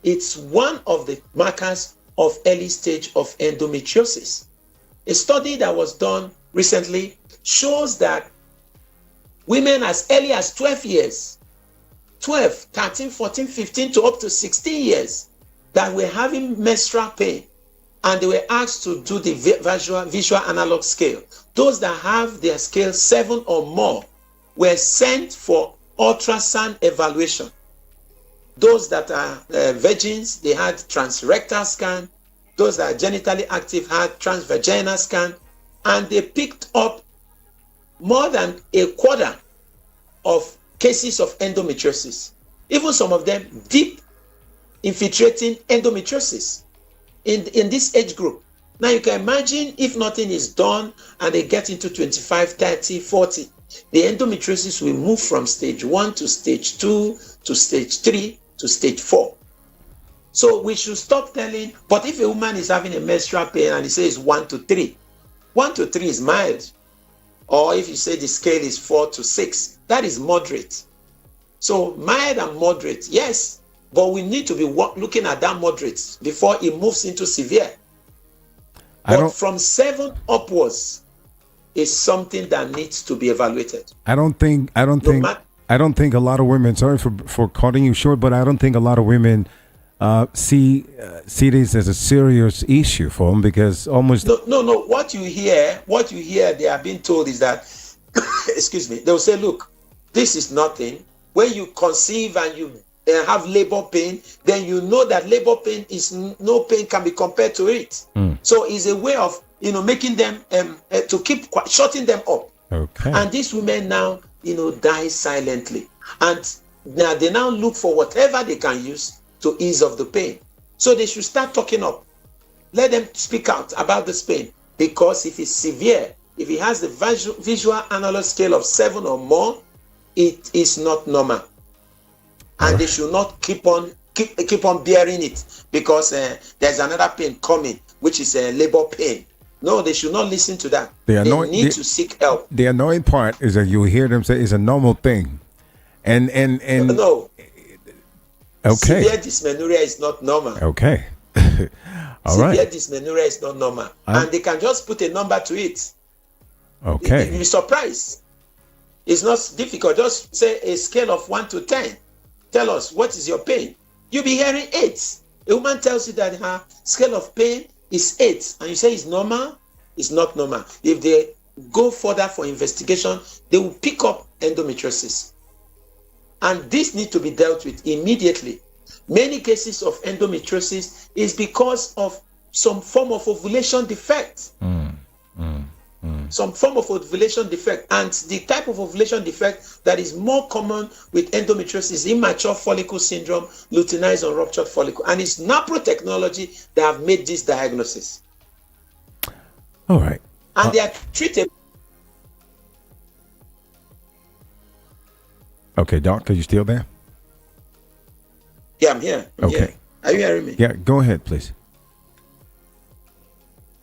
B: It's one of the markers of early stage of endometriosis. A study that was done recently shows that women as early as 12 years, 12, 13, 14, 15 to up to 16 years, that were having menstrual pain, and they were asked to do the visual analog scale. Those that have their scale 7 or more were sent for ultrasound evaluation. Those that are virgins, they had transrectal scan. Those that are genitally active had transvaginal scan. And they picked up more than a quarter of cases of endometriosis. Even some of them deep infiltrating endometriosis in this age group. Now you can imagine if nothing is done and they get into 25, 30, 40, the endometriosis will move from stage 1 to stage 2 to stage 3 to stage 4. So we should stop telling, but if a woman is having a menstrual pain and it says 1 to 3, 1 to 3 is mild. Or if you say the scale is 4 to 6, that is moderate. So mild and moderate, yes, but we need to be looking at that moderate before it moves into severe. But from 7 upwards is something that needs to be evaluated.
A: I don't think a lot of women, sorry for cutting you short, but I don't think a lot of women see this as a serious issue for them, because almost
B: no. What you hear they are being told is that excuse me, they'll say, look, this is nothing. When you conceive and you have labor pain, then you know that labor pain is no pain can be compared to it. So it's a way of making them to keep shutting them up.
A: Okay.
B: And these women now die silently, and now they now look for whatever they can use to ease off the pain. So they should start talking up. Let them speak out about this pain, because if it's severe, if it has the visual analog scale of 7 or more, it is not normal. And they should not keep on bearing it because there's another pain coming, which is a labor pain. No, they should not listen to that. They need to seek help.
A: The annoying part is that you hear them say it's a normal thing, and
B: no.
A: Okay.
B: Severe dysmenorrhea is not normal.
A: Okay. All right.
B: Severe dysmenorrhea is not normal, and they can just put a number to it.
A: Okay.
B: You'll be surprised. It's not difficult. Just say a scale of 1 to 10. Tell us, what is your pain? You'll be hearing 8. A woman tells you that her scale of pain is 8, and you say it's normal. It's not normal. If they go further for investigation, they will pick up endometriosis. And this needs to be dealt with immediately. Many cases of endometriosis is because of some form of ovulation defect. Some form of ovulation defect. And the type of ovulation defect that is more common with endometriosis is immature follicle syndrome, luteinized or ruptured follicle. And it's NaProTECHNOLOGY that have made this diagnosis.
A: All right.
B: And they are treated.
A: Okay, Doc, are you still there?
B: Yeah, I'm here.
A: Okay.
B: Are you hearing me?
A: Yeah, go ahead, please.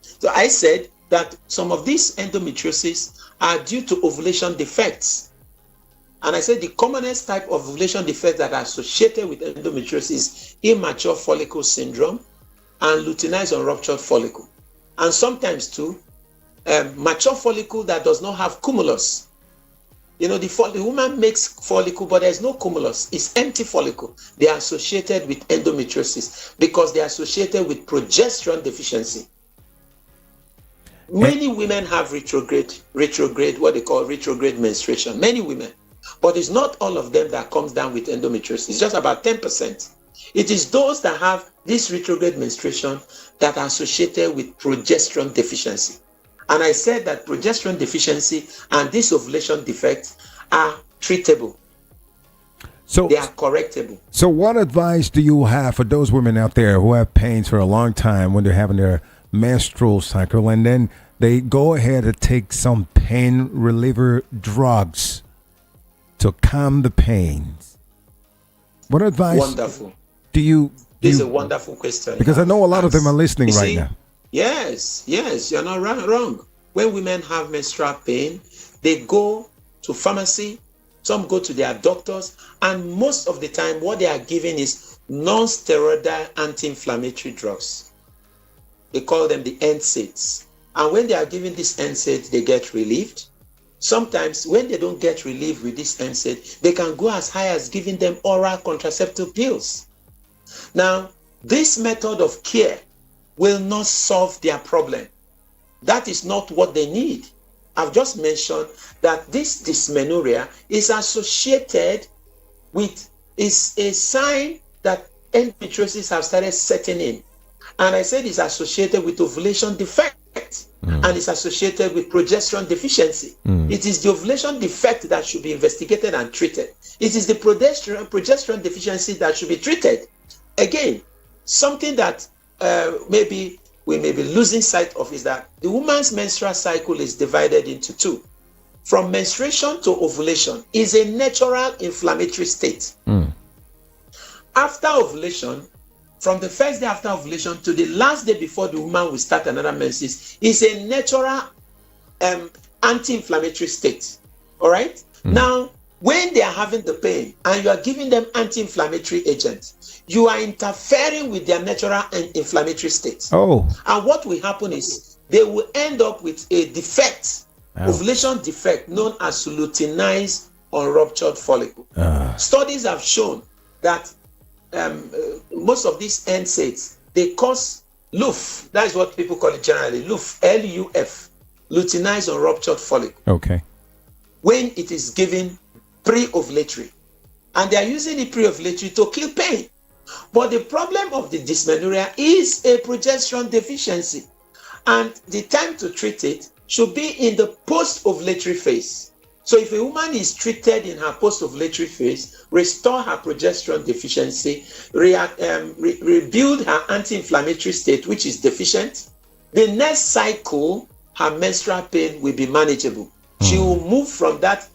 B: So I said that some of these endometriosis are due to ovulation defects. And I said the commonest type of ovulation defects that are associated with endometriosis is immature follicle syndrome and luteinized or ruptured follicle. And sometimes too, mature follicle that does not have cumulus. The woman makes follicle, but there's no cumulus. It's empty follicle. They are associated with endometriosis because they are associated with progesterone deficiency. Many women have retrograde, what they call retrograde menstruation. Many women. But it's not all of them that comes down with endometriosis. It's just about 10%. It is those that have this retrograde menstruation that are associated with progesterone deficiency. And I said that progesterone deficiency and this ovulation defect are treatable. So they are correctable.
A: So what advice do you have for those women out there who have pains for a long time when they're having their menstrual cycle, and then they go ahead and take some pain reliever drugs to calm the pains? What advice do you...
B: This is a wonderful question.
A: Because I know a lot of them are listening right now.
B: Yes, you're not wrong. When women have menstrual pain, they go to pharmacy, some go to their doctors, and most of the time what they are given is non-steroidal anti-inflammatory drugs. They call them the NSAIDs. And when they are given these NSAIDs, they get relieved. Sometimes when they don't get relief with this NSAID, they can go as high as giving them oral contraceptive pills. Now, this method of care will not solve their problem. That is not what they need. I've just mentioned that this dysmenorrhea is associated with, is a sign that endometriosis have started setting in. And I said it's associated with ovulation defect and it's associated with progesterone deficiency. It is the ovulation defect that should be investigated and treated. It is the progesterone deficiency that should be treated. Again, something that maybe we may be losing sight of is that the woman's menstrual cycle is divided into two. from menstruation to ovulation is a natural inflammatory state. After ovulation, from the first day after ovulation to the last day before the woman will start another menses, is a natural anti-inflammatory state. All right? Now, when they are having the pain and you are giving them anti-inflammatory agents, you are interfering with their natural inflammatory state.
A: Oh.
B: And what will happen is they will end up with a defect, ovulation defect, known as luteinized unruptured follicle. Studies have shown that most of these NSAIDs, they cause LUF. That is what people call it generally, LUF, L-U-F, luteinized unruptured follicle.
A: Okay.
B: When it is given pre-ovulatory. And they are using it pre-ovulatory to kill pain. But the problem of the dysmenorrhea is a progesterone deficiency. And the time to treat it should be in the post-ovulatory phase. So if a woman is treated in her post-ovulatory phase, restore her progesterone deficiency, rebuild her anti-inflammatory state, which is deficient, the next cycle, her menstrual pain will be manageable. She will move from that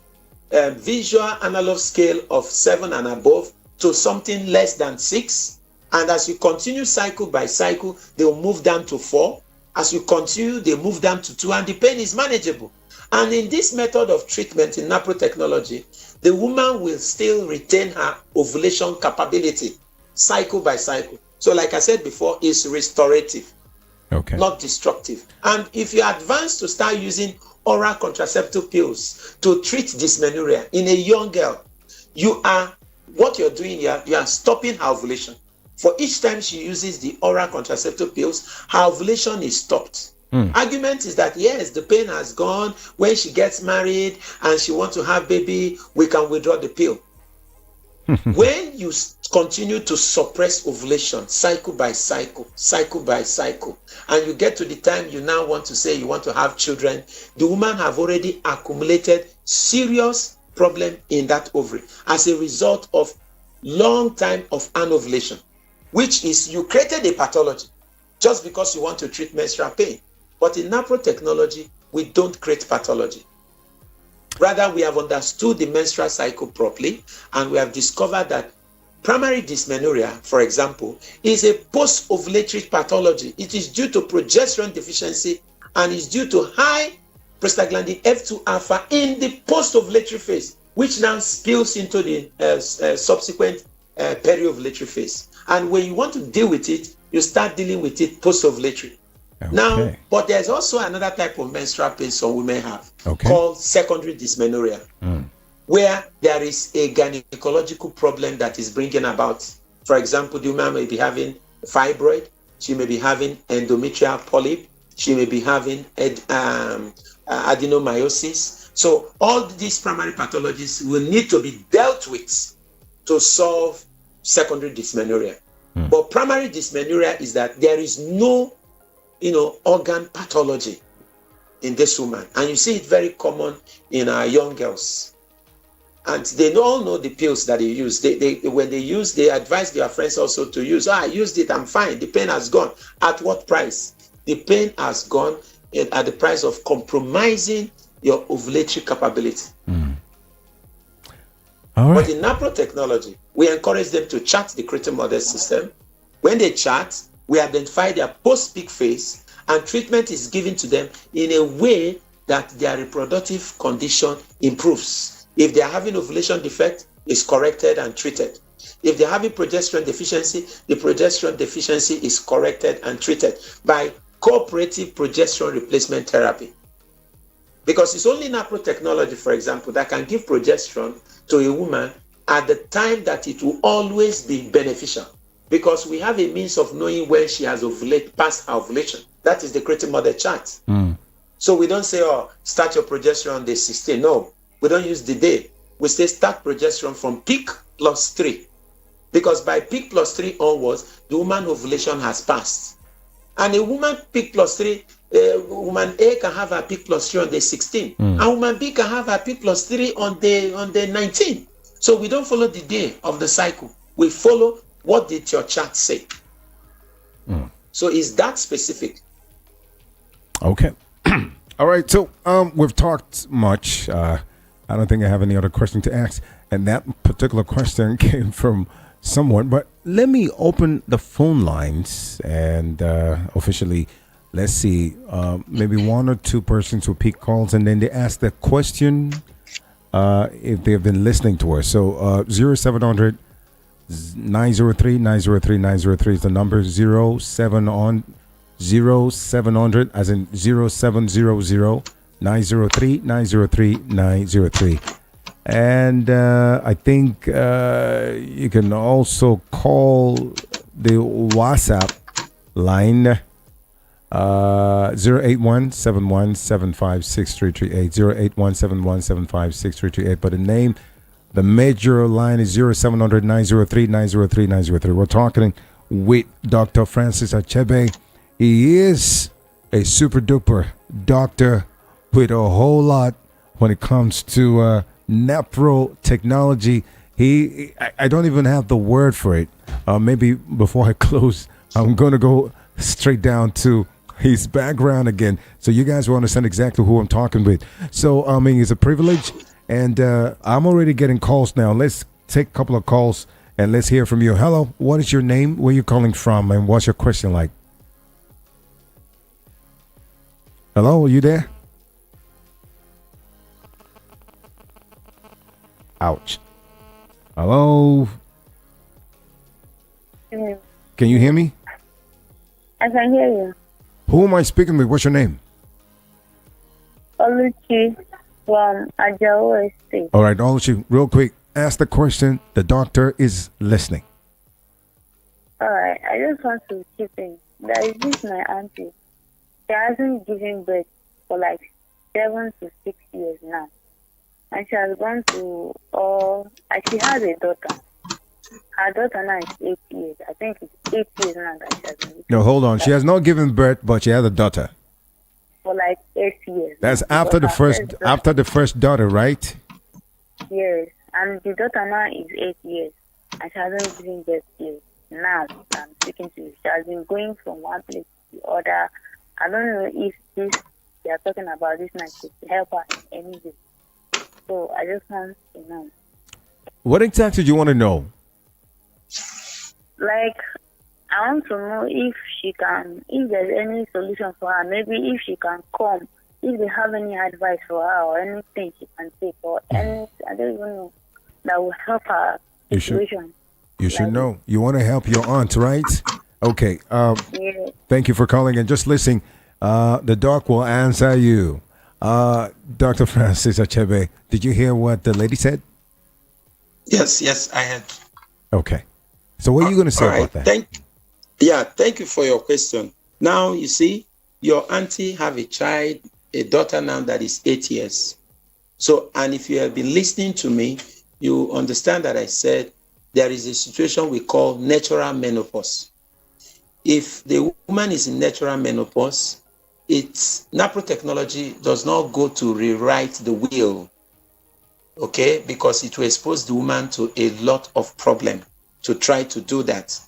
B: visual analog scale of 7 and above to something less than 6. And as you continue cycle by cycle, they will move down to 4. As you continue, they move down to 2, and the pain is manageable. And in this method of treatment in NaProTECHNOLOGY, the woman will still retain her ovulation capability cycle by cycle. So like I said before, it's restorative, not destructive. And if you advance to start using oral contraceptive pills to treat dysmenorrhea in a young girl, what you're doing here, you are stopping her ovulation. For each time she uses the oral contraceptive pills, her ovulation is stopped. Argument is that yes, the pain has gone. When she gets married and she wants to have baby, we can withdraw the pill. When you continue to suppress ovulation cycle by cycle, and you get to the time you now want to say you want to have children, the woman have already accumulated serious problem in that ovary as a result of long time of anovulation, which is you created a pathology just because you want to treat menstrual pain. But in NaProTECHNOLOGY, we don't create pathology. Rather, we have understood the menstrual cycle properly, and we have discovered that primary dysmenorrhea, for example, is a post-ovulatory pathology. It is due to progesterone deficiency and is due to high prostaglandin F2 alpha in the post-ovulatory phase, which now spills into the subsequent peri-ovulatory phase. And when you want to deal with it, you start dealing with it post-ovulatory. Now, but there's also another type of menstrual pain some women have called secondary dysmenorrhea, where there is a gynecological problem that is bringing about. For example, the woman may be having fibroid, she may be having endometrial polyp, she may be having adenomyosis. So all these primary pathologies will need to be dealt with to solve secondary dysmenorrhea. But primary dysmenorrhea is that there is no organ pathology in this woman. And you see it very common in our young girls. And they all know the pills that they use. When they use, they advise their friends also to use. I used it, I'm fine. The pain has gone. At what price? The pain has gone at the price of compromising your ovulatory capability.
A: All right.
B: But in NaProTECHNOLOGY, we encourage them to chart the creative model system. When they chart, we identify their post-peak phase, and treatment is given to them in a way that their reproductive condition improves. If they are having ovulation defect, it's corrected and treated. If they're having progesterone deficiency, the progesterone deficiency is corrected and treated by cooperative progesterone replacement therapy. Because it's only NaProTECHNOLOGY, for example, that can give progesterone to a woman at the time that it will always be beneficial. Because we have a means of knowing when she has ovulated, past her ovulation. That is the creative model chart. So we don't say, start your progesterone on day 16. No, we don't use the day. We say start progesterone from peak plus 3. Because by peak plus 3 onwards, the woman ovulation has passed. And a woman peak plus 3, woman A can have her peak plus 3 on day 16. And woman B can have her peak plus 3 on day 19. So we don't follow the day of the cycle. We follow what did your chart say. So is that specific?
A: Okay. All right, so we've talked much. I don't think I have any other question to ask, and that particular question came from someone. But let me open the phone lines and officially, let's see, maybe one or two persons will pick calls, and then they ask the question if they've been listening to us. So 0700 903 903 903 is the number. 0700 as in 0700 903 903 903. And I think you can also call the WhatsApp line 08171756338 08171756338. But the major line is 0700 903 903 903. We're talking with Dr. Francis Achebe. He is a super duper doctor with a whole lot when it comes to NaProTECHNOLOGY. I don't even have the word for it. Maybe before I close, I'm going to go straight down to his background again, so you guys will understand exactly who I'm talking with. So, I mean, it's a privilege, and I'm already getting calls now. Let's take a couple of calls, and let's hear from you. Hello, what is your name? Where are you calling from, and what's your question like? Hello, are you there? Ouch. Hello?
C: Can
A: Can you hear me?
C: I can hear you.
A: Who am I speaking with? What's your name?
C: Oluchi from Ajawo Estate.
A: All right, Oluchi, real quick, ask the question. The doctor is listening.
C: Alright, I just want to chip in. There is this my auntie. She hasn't given birth for like 7 to 6 years now. And she has gone to she has a daughter. Her daughter now is 8 years. I think it's 8 years now that she has been.
A: No, hold on. She has not given birth, but she has a daughter.
C: For like 8 years.
A: That's after the first daughter, right?
C: Yes. And the daughter now is 8 years. And she hasn't given birth yet. Now I'm speaking to you. She has been going from one place to the other. I don't know if they are talking about this night to help her in any way. So I just want to know.
A: What exactly do you want to know?
C: Like, I want to know if there's any solution for her. Maybe if she can come, if they have any advice for her or anything she can take or any, I don't even know, that will help her situation.
A: You should know. You want to help your aunt, right? Okay.
C: Yeah.
A: Thank you for calling. And just listen, the doc will answer you. Dr. Francis Achebe, did you hear what the lady said?
B: Yes, I had.
A: Okay. So what are you going to say about that?
B: Thank you for your question. Now, you see, your auntie have a daughter now that is 8 years. So, and if you have been listening to me, you understand that I said there is a situation we call natural menopause. If the woman is in natural menopause, NaProTECHNOLOGY does not go to rewrite the will, okay, because it will expose the woman to a lot of problem to try to do that.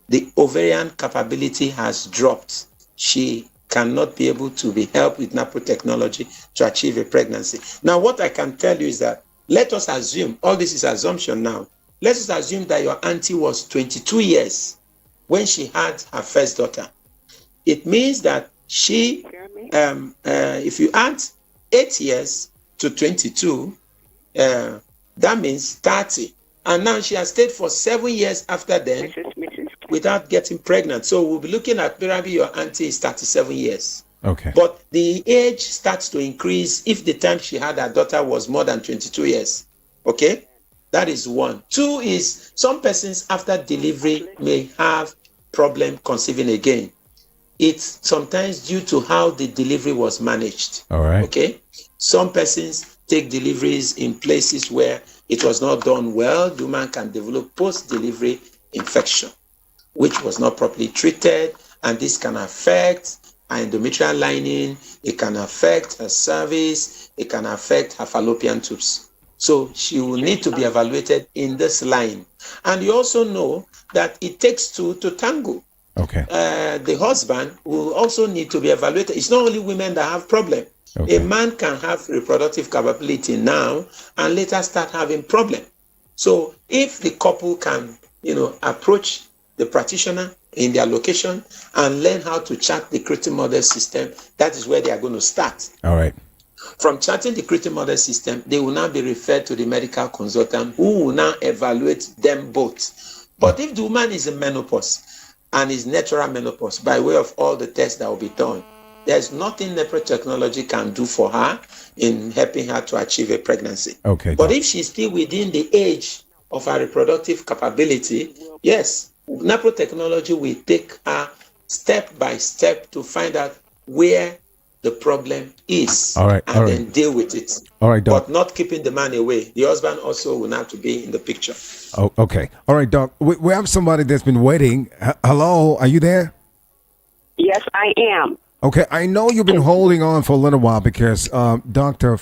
B: The ovarian capability has dropped. She cannot be able to be helped with NaProTECHNOLOGY to achieve a pregnancy. Now, what I can tell you is that let us assume, all this is assumption now, let us assume that your auntie was 22 years when she had her first daughter. It means that she, if you add 8 years to 22, that means 30. And now she has stayed for 7 years after then without getting pregnant. So we'll be looking at maybe your auntie is 37 years.
A: Okay.
B: But the age starts to increase if the time she had her daughter was more than 22 years. Okay? That is one. Two is some persons after delivery may have problem conceiving again. It's sometimes due to how the delivery was managed.
A: All right.
B: Okay? Some persons take deliveries in places where it was not done well. The woman can develop post-delivery infection, which was not properly treated, and this can affect her endometrial lining, it can affect her cervix, it can affect her fallopian tubes. So she will need to be evaluated in this line. And you also know that it takes two to tango.
A: Okay.
B: The husband will also need to be evaluated. It's not only women that have problem.
A: Okay.
B: A man can have reproductive capability now and later start having problem. So if the couple can, approach the practitioner in their location and learn how to chart the creative model system, that is where they are going to start.
A: All right.
B: From charting the creative model system, they will now be referred to the medical consultant who will now evaluate them both. But if the woman is in menopause and is natural menopause by way of all the tests that will be done, there's nothing NaProTECHNOLOGY can do for her in helping her to achieve a pregnancy.
A: Okay.
B: But if she's still within the age of her reproductive capability, yes, NaProTECHNOLOGY will take her step by step to find out where the problem is.
A: All right.
B: And then deal with it.
A: All right, Doc.
B: But not keeping the man away. The husband also will have to be in the picture.
A: Oh, okay. All right, Doc. We have somebody that's been waiting. Hello, are you there?
D: Yes, I am.
A: Okay, I know you've been holding on for a little while because Dr.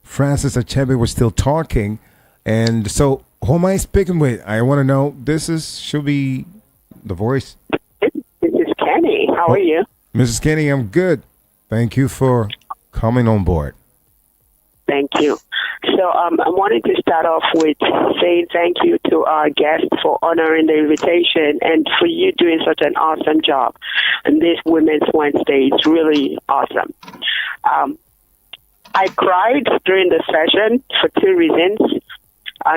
A: Francis Achebe was still talking. And so, who am I speaking with? I want to know. Should be the voice.
D: This is Kenny. How are you?
A: Mrs. Kenny, I'm good. Thank you for coming on board.
D: Thank you. So I wanted to start off with saying thank you to our guest for honoring the invitation and for you doing such an awesome job. And this Women's Wednesday is really awesome. I cried during the session for two reasons.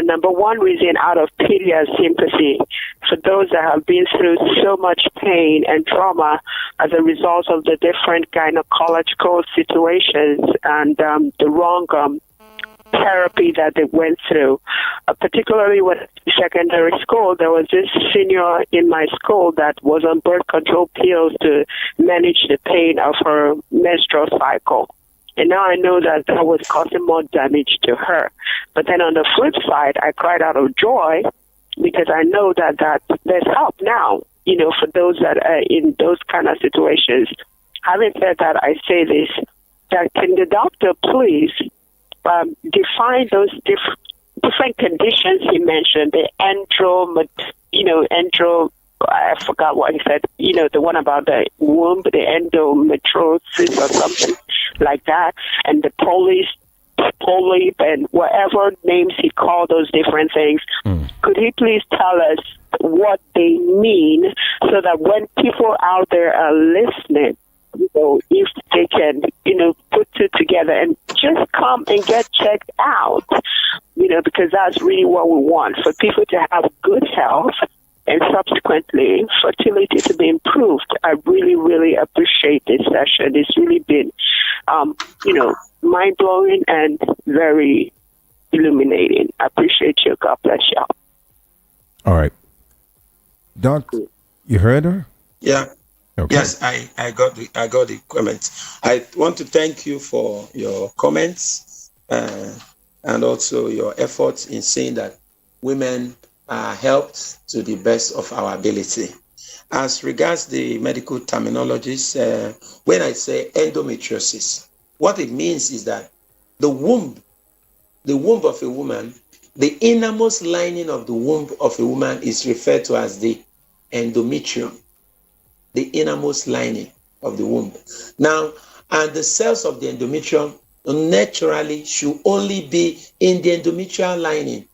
D: Number one reason, out of pity and sympathy for those that have been through so much pain and trauma as a result of the different gynecological situations and the wrong therapy that they went through. Particularly when secondary school, there was this senior in my school that was on birth control pills to manage the pain of her menstrual cycle. And now I know that that was causing more damage to her. But then on the flip side, I cried out of joy because I know that there's help now, for those that are in those kind of situations. Having said that, I say this, that can the doctor please define those different conditions he mentioned, the I forgot what he said, the one about the womb, the endometriosis or something like that, and the polyp and whatever names he called those different things. Could he please tell us what they mean so that when people out there are listening, if they can, put it together and just come and get checked out, because that's really what we want, for people to have good health and subsequently fertility to be improved. I really, really appreciate this session. It's really been, mind-blowing and very illuminating. I appreciate you. God bless y'all.
A: All right. Doc, you heard her?
B: Yeah.
A: Okay.
B: Yes, I got the comments. I want to thank you for your comments and also your efforts in saying that women are helped to the best of our ability. As regards the medical terminologies, when I say endometriosis, what it means is that the womb of a woman, the innermost lining of the womb of a woman is referred to as the endometrium, the innermost lining of the womb. Now, and the cells of the endometrium naturally should only be in the endometrial lining.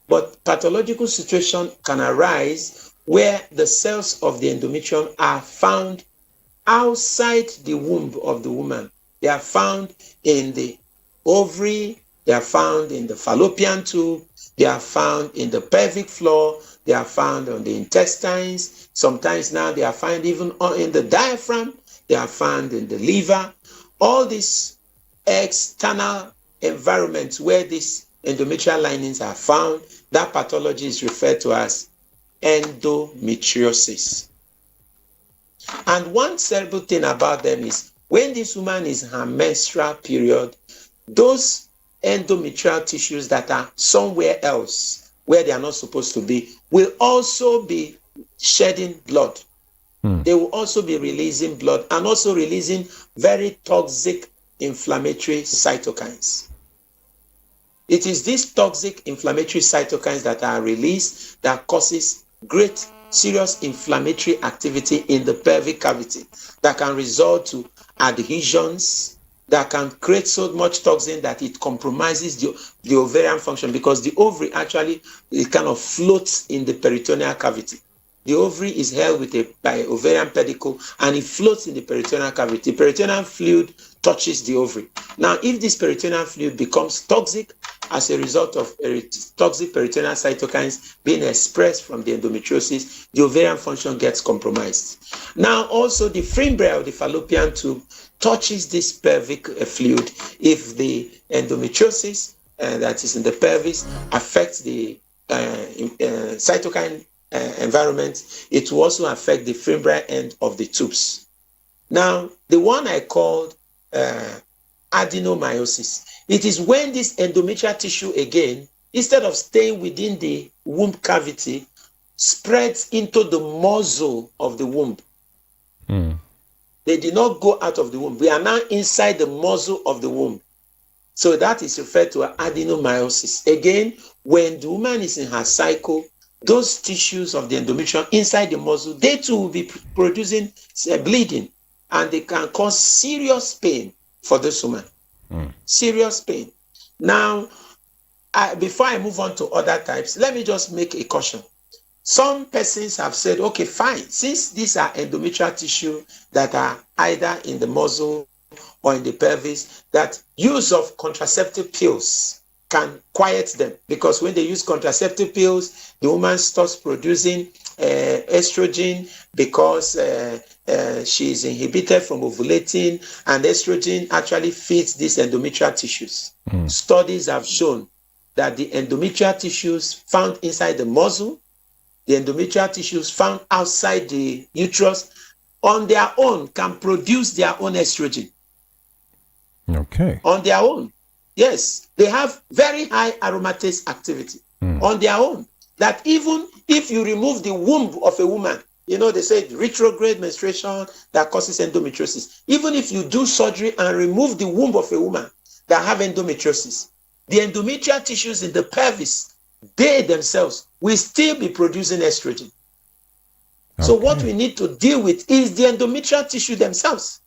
B: But pathological situation can arise where the cells of the endometrium are found outside the womb of the woman. They are found in the ovary, they are found in the fallopian tube, they are found in the pelvic floor, they are found on the intestines. Sometimes now they are found even in the diaphragm, they are found in the liver. All these external environments where these endometrial linings are found, that pathology is referred to as endometriosis. And one terrible thing about them is when this woman is in her menstrual period, those endometrial tissues that are somewhere else where they are not supposed to be will also be shedding blood. They will also be releasing blood and also releasing very toxic inflammatory cytokines. It is these toxic inflammatory cytokines that are released that causes great serious inflammatory activity in the pelvic cavity that can result to adhesions, that can create so much toxin that it compromises the ovarian function, because the ovary actually, it kind of floats in the peritoneal cavity. The ovary is held by ovarian pedicle, and it floats in the peritoneal cavity. The peritoneal fluid touches the ovary. Now, if this peritoneal fluid becomes toxic as a result of toxic peritoneal cytokines being expressed from the endometriosis, the ovarian function gets compromised. Now, also the fimbrial of the fallopian tube touches this pelvic fluid. If the endometriosis that is in the pelvis affects the cytokine environment, it will also affect the fimbrial end of the tubes. Now, the one I called adenomyosis, it is when this endometrial tissue, again, instead of staying within the womb cavity, spreads into the muzzle of the womb. They did not go out of the womb. We are now inside the muzzle of the womb. So that is referred to as adenomyosis. Again, when the woman is in her cycle, those tissues of the endometrium inside the muzzle, they too will be producing bleeding, and they can cause serious pain for this woman. Serious pain. Now, before I move on to other types, let me just make a caution. Some persons have said, okay, fine, since these are endometrial tissue that are either in the muzzle or in the pelvis, that use of contraceptive pills can quiet them, because when they use contraceptive pills, the woman stops producing estrogen because she is inhibited from ovulating, and estrogen actually feeds these endometrial tissues. Studies have shown that the endometrial tissues found inside the muzzle, the endometrial tissues found outside the uterus, on their own can produce their own estrogen.
A: Okay.
B: On their own. Yes, they have very high aromatase activity on their own. That even if you remove the womb of a woman, you know, they say retrograde menstruation that causes endometriosis. Even if you do surgery and remove the womb of a woman that have endometriosis, the endometrial tissues in the pelvis, they themselves will still be producing estrogen. Okay. So what we need to deal with is the endometrial tissue themselves.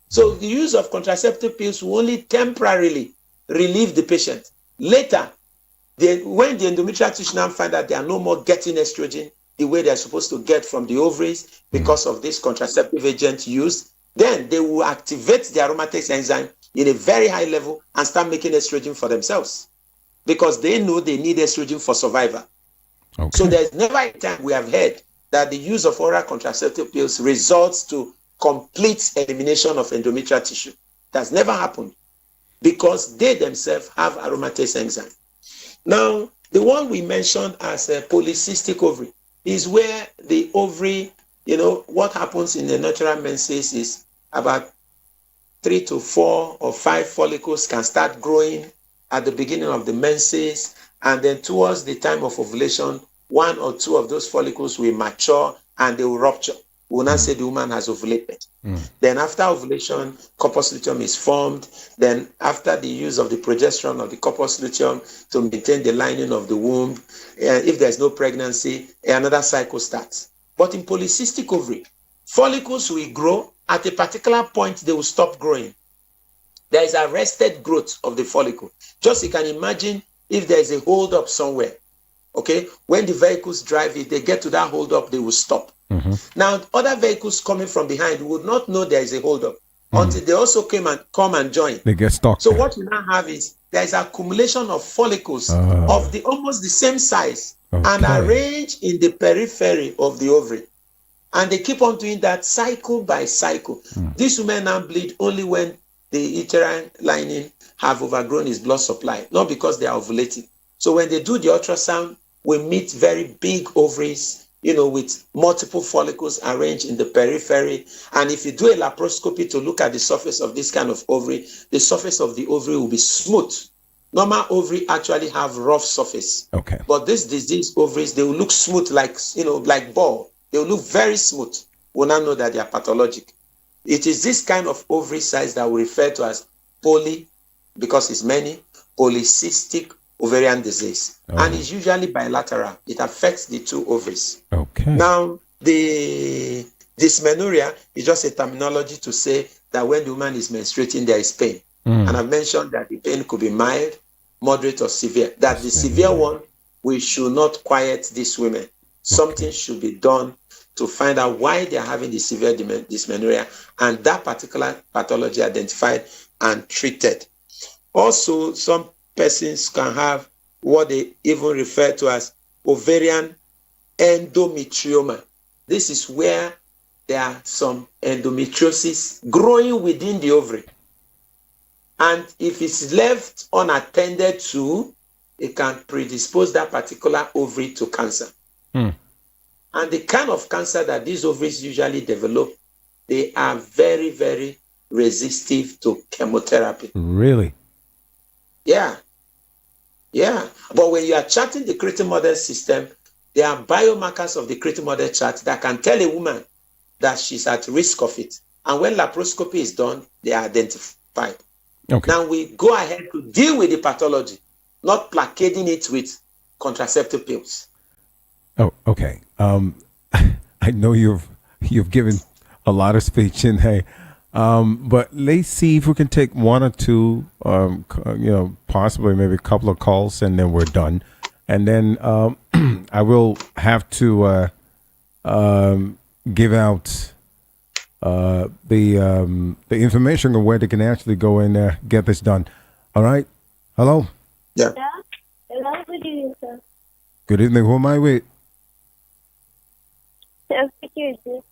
B: So the use of contraceptive pills will only temporarily relieve the patient. Later, when the endometrial tissue now find that they are no more getting estrogen the way they're supposed to get from the ovaries because of this contraceptive agent used, then they will activate the aromatase enzyme in a very high level and start making estrogen for themselves, because they know they need estrogen for survival. Okay. So there's never a time we have heard that the use of oral contraceptive pills results to complete elimination of endometrial tissue. That's never happened, because they themselves have aromatase enzyme. Now, the one we mentioned as a polycystic ovary is where the ovary, you know, what happens in the natural menses is about 3 to 4 or 5 follicles can start growing at the beginning of the menses, and then towards the time of ovulation, 1 or 2 of those follicles will mature and they will rupture. We will not say the woman has ovulated. Then after ovulation, corpus luteum is formed. Then after the use of the progesterone of the corpus luteum to maintain the lining of the womb, if there's no pregnancy, another cycle starts. But in polycystic ovary, follicles will grow. At a particular point, they will stop growing. There is arrested growth of the follicle. Just you can imagine if there is a hold up somewhere. Okay, when the vehicles drive it, they get to that hold up, they will stop. Now, other vehicles coming from behind would not know there is a hold up until they also come and join.
A: They get stuck.
B: So what we now have is there is accumulation of follicles of the almost the same size and arranged in the periphery of the ovary. And they keep on doing that cycle by cycle. These women now bleed only when the uterine lining have overgrown its blood supply, not because they are ovulating. So when they do the ultrasound, we meet very big ovaries, you know, with multiple follicles arranged in the periphery. And if you do a laparoscopy to look at the surface of this kind of ovary, the surface of the ovary will be smooth. Normal ovary actually have rough surface. Okay. But this disease ovaries, they will look smooth like, you know, like ball. They will look very smooth. We'll not know that they are pathologic. It is this kind of ovary size that we refer to as poly, because it's many, polycystic ovarian disease. And it's usually bilateral. It affects the 2 ovaries. Okay. Now, the dysmenorrhea is just a terminology to say that when the woman is menstruating, there is pain. And I've mentioned that the pain could be mild, moderate, or severe. That the severe one, we should not quiet these women. Something should be done to find out why they are having the severe dysmenorrhea, and that particular pathology identified and treated. Also, some persons can have what they even refer to as ovarian endometrioma. This is where there are some endometriosis growing within the ovary. And if it's left unattended to, it can predispose that particular ovary to cancer. And the kind of cancer that these ovaries usually develop, they are very, very resistive to chemotherapy.
A: Really?
B: Yeah. But when you are charting the creative model system, there are biomarkers of the creative model chart that can tell a woman that she's at risk of it. And when laparoscopy is done, they are identified.
A: Okay.
B: Now we go ahead to deal with the pathology, not placating it with contraceptive pills.
A: Oh, okay. I know you've given a lot of speech in hey, but let's see if we can take one or two, possibly maybe a couple of calls, and then we're done. And then I will have to give out the information on where they can actually go and get this done. All right. Hello.
B: Yeah.
C: Hello, good evening, sir.
A: Good evening. Who am I with?
C: I'm speaking with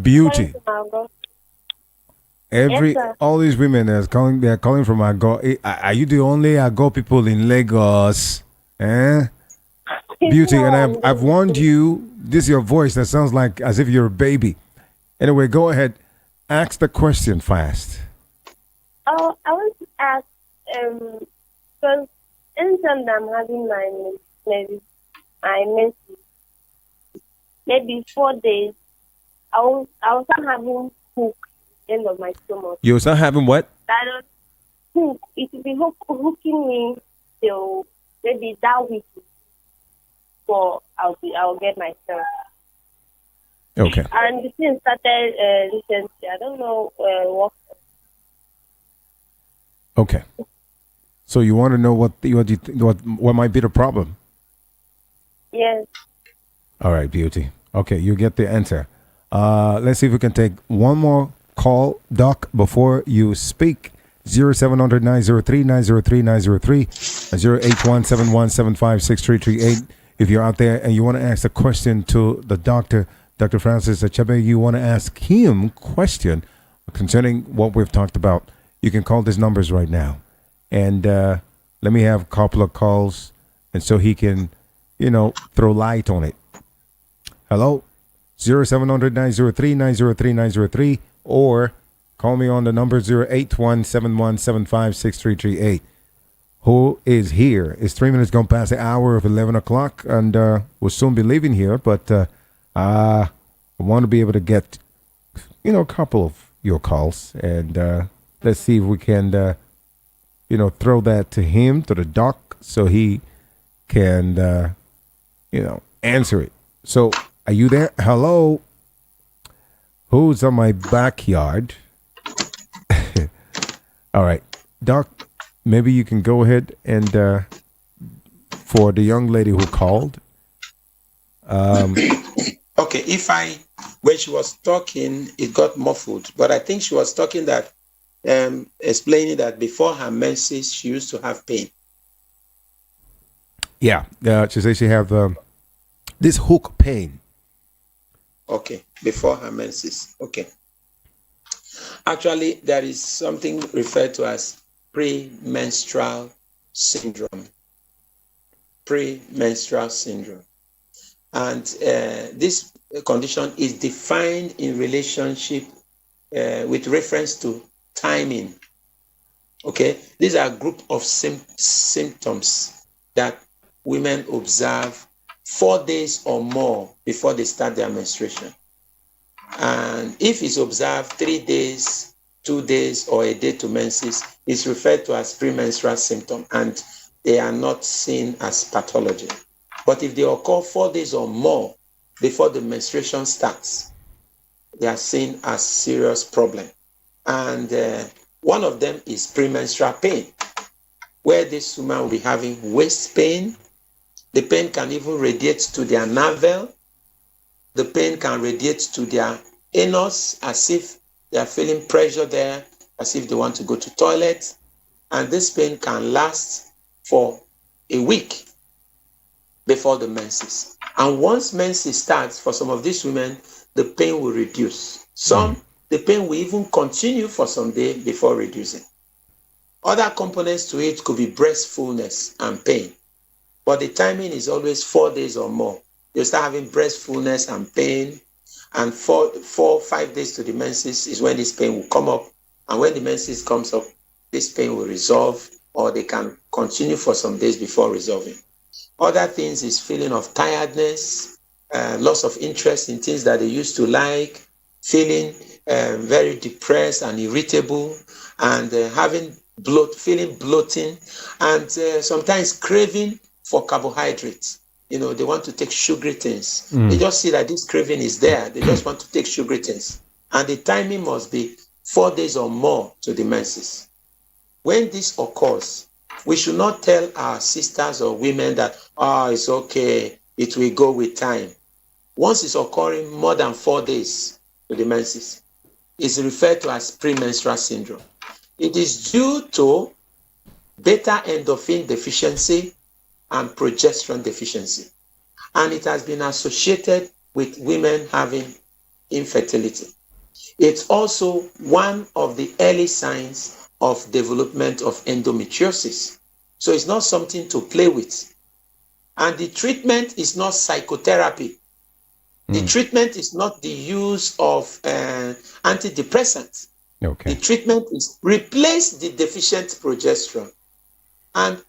C: Beauty.
A: Beauty.
C: Yes, sir.
A: All these women they're calling from Ago. Are you the only Ago people in Lagos? Beauty, and I've warned you. This is your voice that sounds like as if you're a baby. Anyway, go ahead. Ask the question fast.
C: Oh, I want to ask, because anytime that I'm having my menstrual, maybe 4 days, I will start having hook end of my stomach.
A: You start having what?
C: I don't hook. It will be hooking me till maybe that week. So I'll get myself.
A: Okay.
C: And the thing started recently. I don't know what.
A: Okay. So you want to know what might be the problem?
C: Yes.
A: All right, Beauty. Okay, you get the answer. Let's see if we can take one more call, Doc, before you speak. 0700-903-903-903, 08171756338. If you're out there and you want to ask a question to the doctor, Dr. Francis Achebe, you want to ask him question concerning what we've talked about, you can call these numbers right now. And let me have a couple of calls, and so he can, throw light on it. Hello, 0700-903-903-903, or call me on the number 08171756338. Who is here? It's 3 minutes gone past the hour of 11 o'clock, and we'll soon be leaving here, but I want to be able to get, a couple of your calls, and let's see if we can, throw that to him, to the doc, so he can, answer it. So, are you there? Hello? Who's on my backyard? All right. Doc, maybe you can go ahead and, for the young lady who called.
B: Okay, when she was talking, it got muffled, but I think she was talking that, explaining that before her menses, she used to have pain.
A: Yeah, she says she have this hook pain.
B: Okay, before her menses. Okay. Actually, there is something referred to as premenstrual syndrome. Premenstrual syndrome. And this condition is defined in relationship with reference to timing. Okay, these are a group of symptoms that women observe 4 days or more before they start their menstruation. And if it's observed 3 days, 2 days, or a day to menses, it's referred to as premenstrual symptom, and they are not seen as pathology. But if they occur 4 days or more before the menstruation starts, they are seen as serious problem. And one of them is premenstrual pain, where this woman will be having waist pain. The pain can even radiate to their navel. The pain can radiate to their anus, as if they are feeling pressure there, as if they want to go to toilet. And this pain can last for a week before the menses. And once menses starts, for some of these women, the pain will reduce. Some, the pain will even continue for some days before reducing. Other components to it could be breast fullness and pain. But the timing is always 4 days or more. You start having breast fullness and pain, and 4-5 days to the menses is when this pain will come up. And when the menses comes up, this pain will resolve, or they can continue for some days before resolving. Other things is feeling of tiredness, loss of interest in things that they used to like, feeling very depressed and irritable, and feeling bloating, and sometimes craving for carbohydrates. They want to take sugary things. They just see that this craving is there. They just want to take sugary things. And the timing must be 4 days or more to the menses. When this occurs, we should not tell our sisters or women that, it's okay, it will go with time. Once it's occurring more than 4 days to the menses, it's referred to as premenstrual syndrome. It is due to beta endorphin deficiency and progesterone deficiency. And it has been associated with women having infertility. It's also one of the early signs of development of endometriosis. So it's not something to play with. And the treatment is not psychotherapy. The treatment is not the use of antidepressants.
A: Okay.
B: The treatment is replace the deficient progesterone and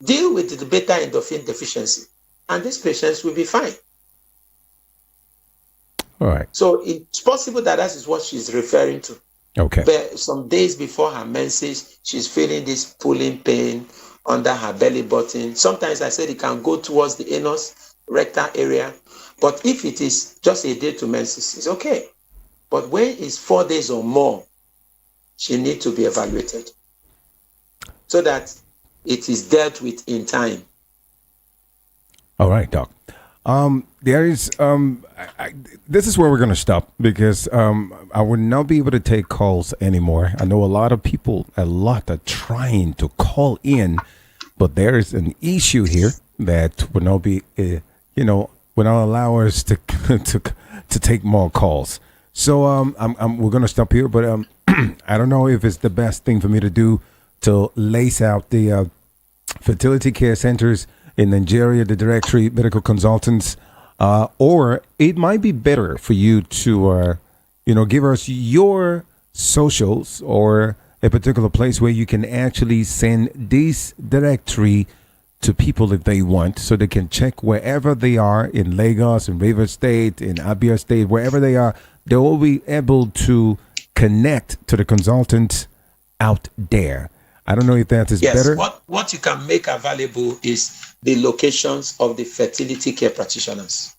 B: deal with the beta endorphin deficiency. And these patients will be fine.
A: All right.
B: So it's possible that is what she's referring to.
A: Okay.
B: But some days before her menses, she's feeling this pulling pain under her belly button. Sometimes I said it can go towards the anus, rectal area. But if it is just a day to menses, it's okay. But when it's 4 days or more, she needs to be evaluated so that it is dealt with in time.
A: All right, Doc. There is this is where we're going to stop because I would not be able to take calls anymore. I know a lot are trying to call in, but there is an issue here that would not be, would not allow us to to take more calls. So we're going to stop here, but I don't know if it's the best thing for me to do to lace out the fertility care centers in Nigeria, the directory, medical consultants, or it might be better for you to, give us your socials or a particular place where you can actually send this directory to people if they want, so they can check wherever they are in Lagos, in Rivers State, in Abia State, wherever they are, they will be able to connect to the consultants out there. I don't know if that is better.
B: What you can make available is the locations of the fertility care practitioners.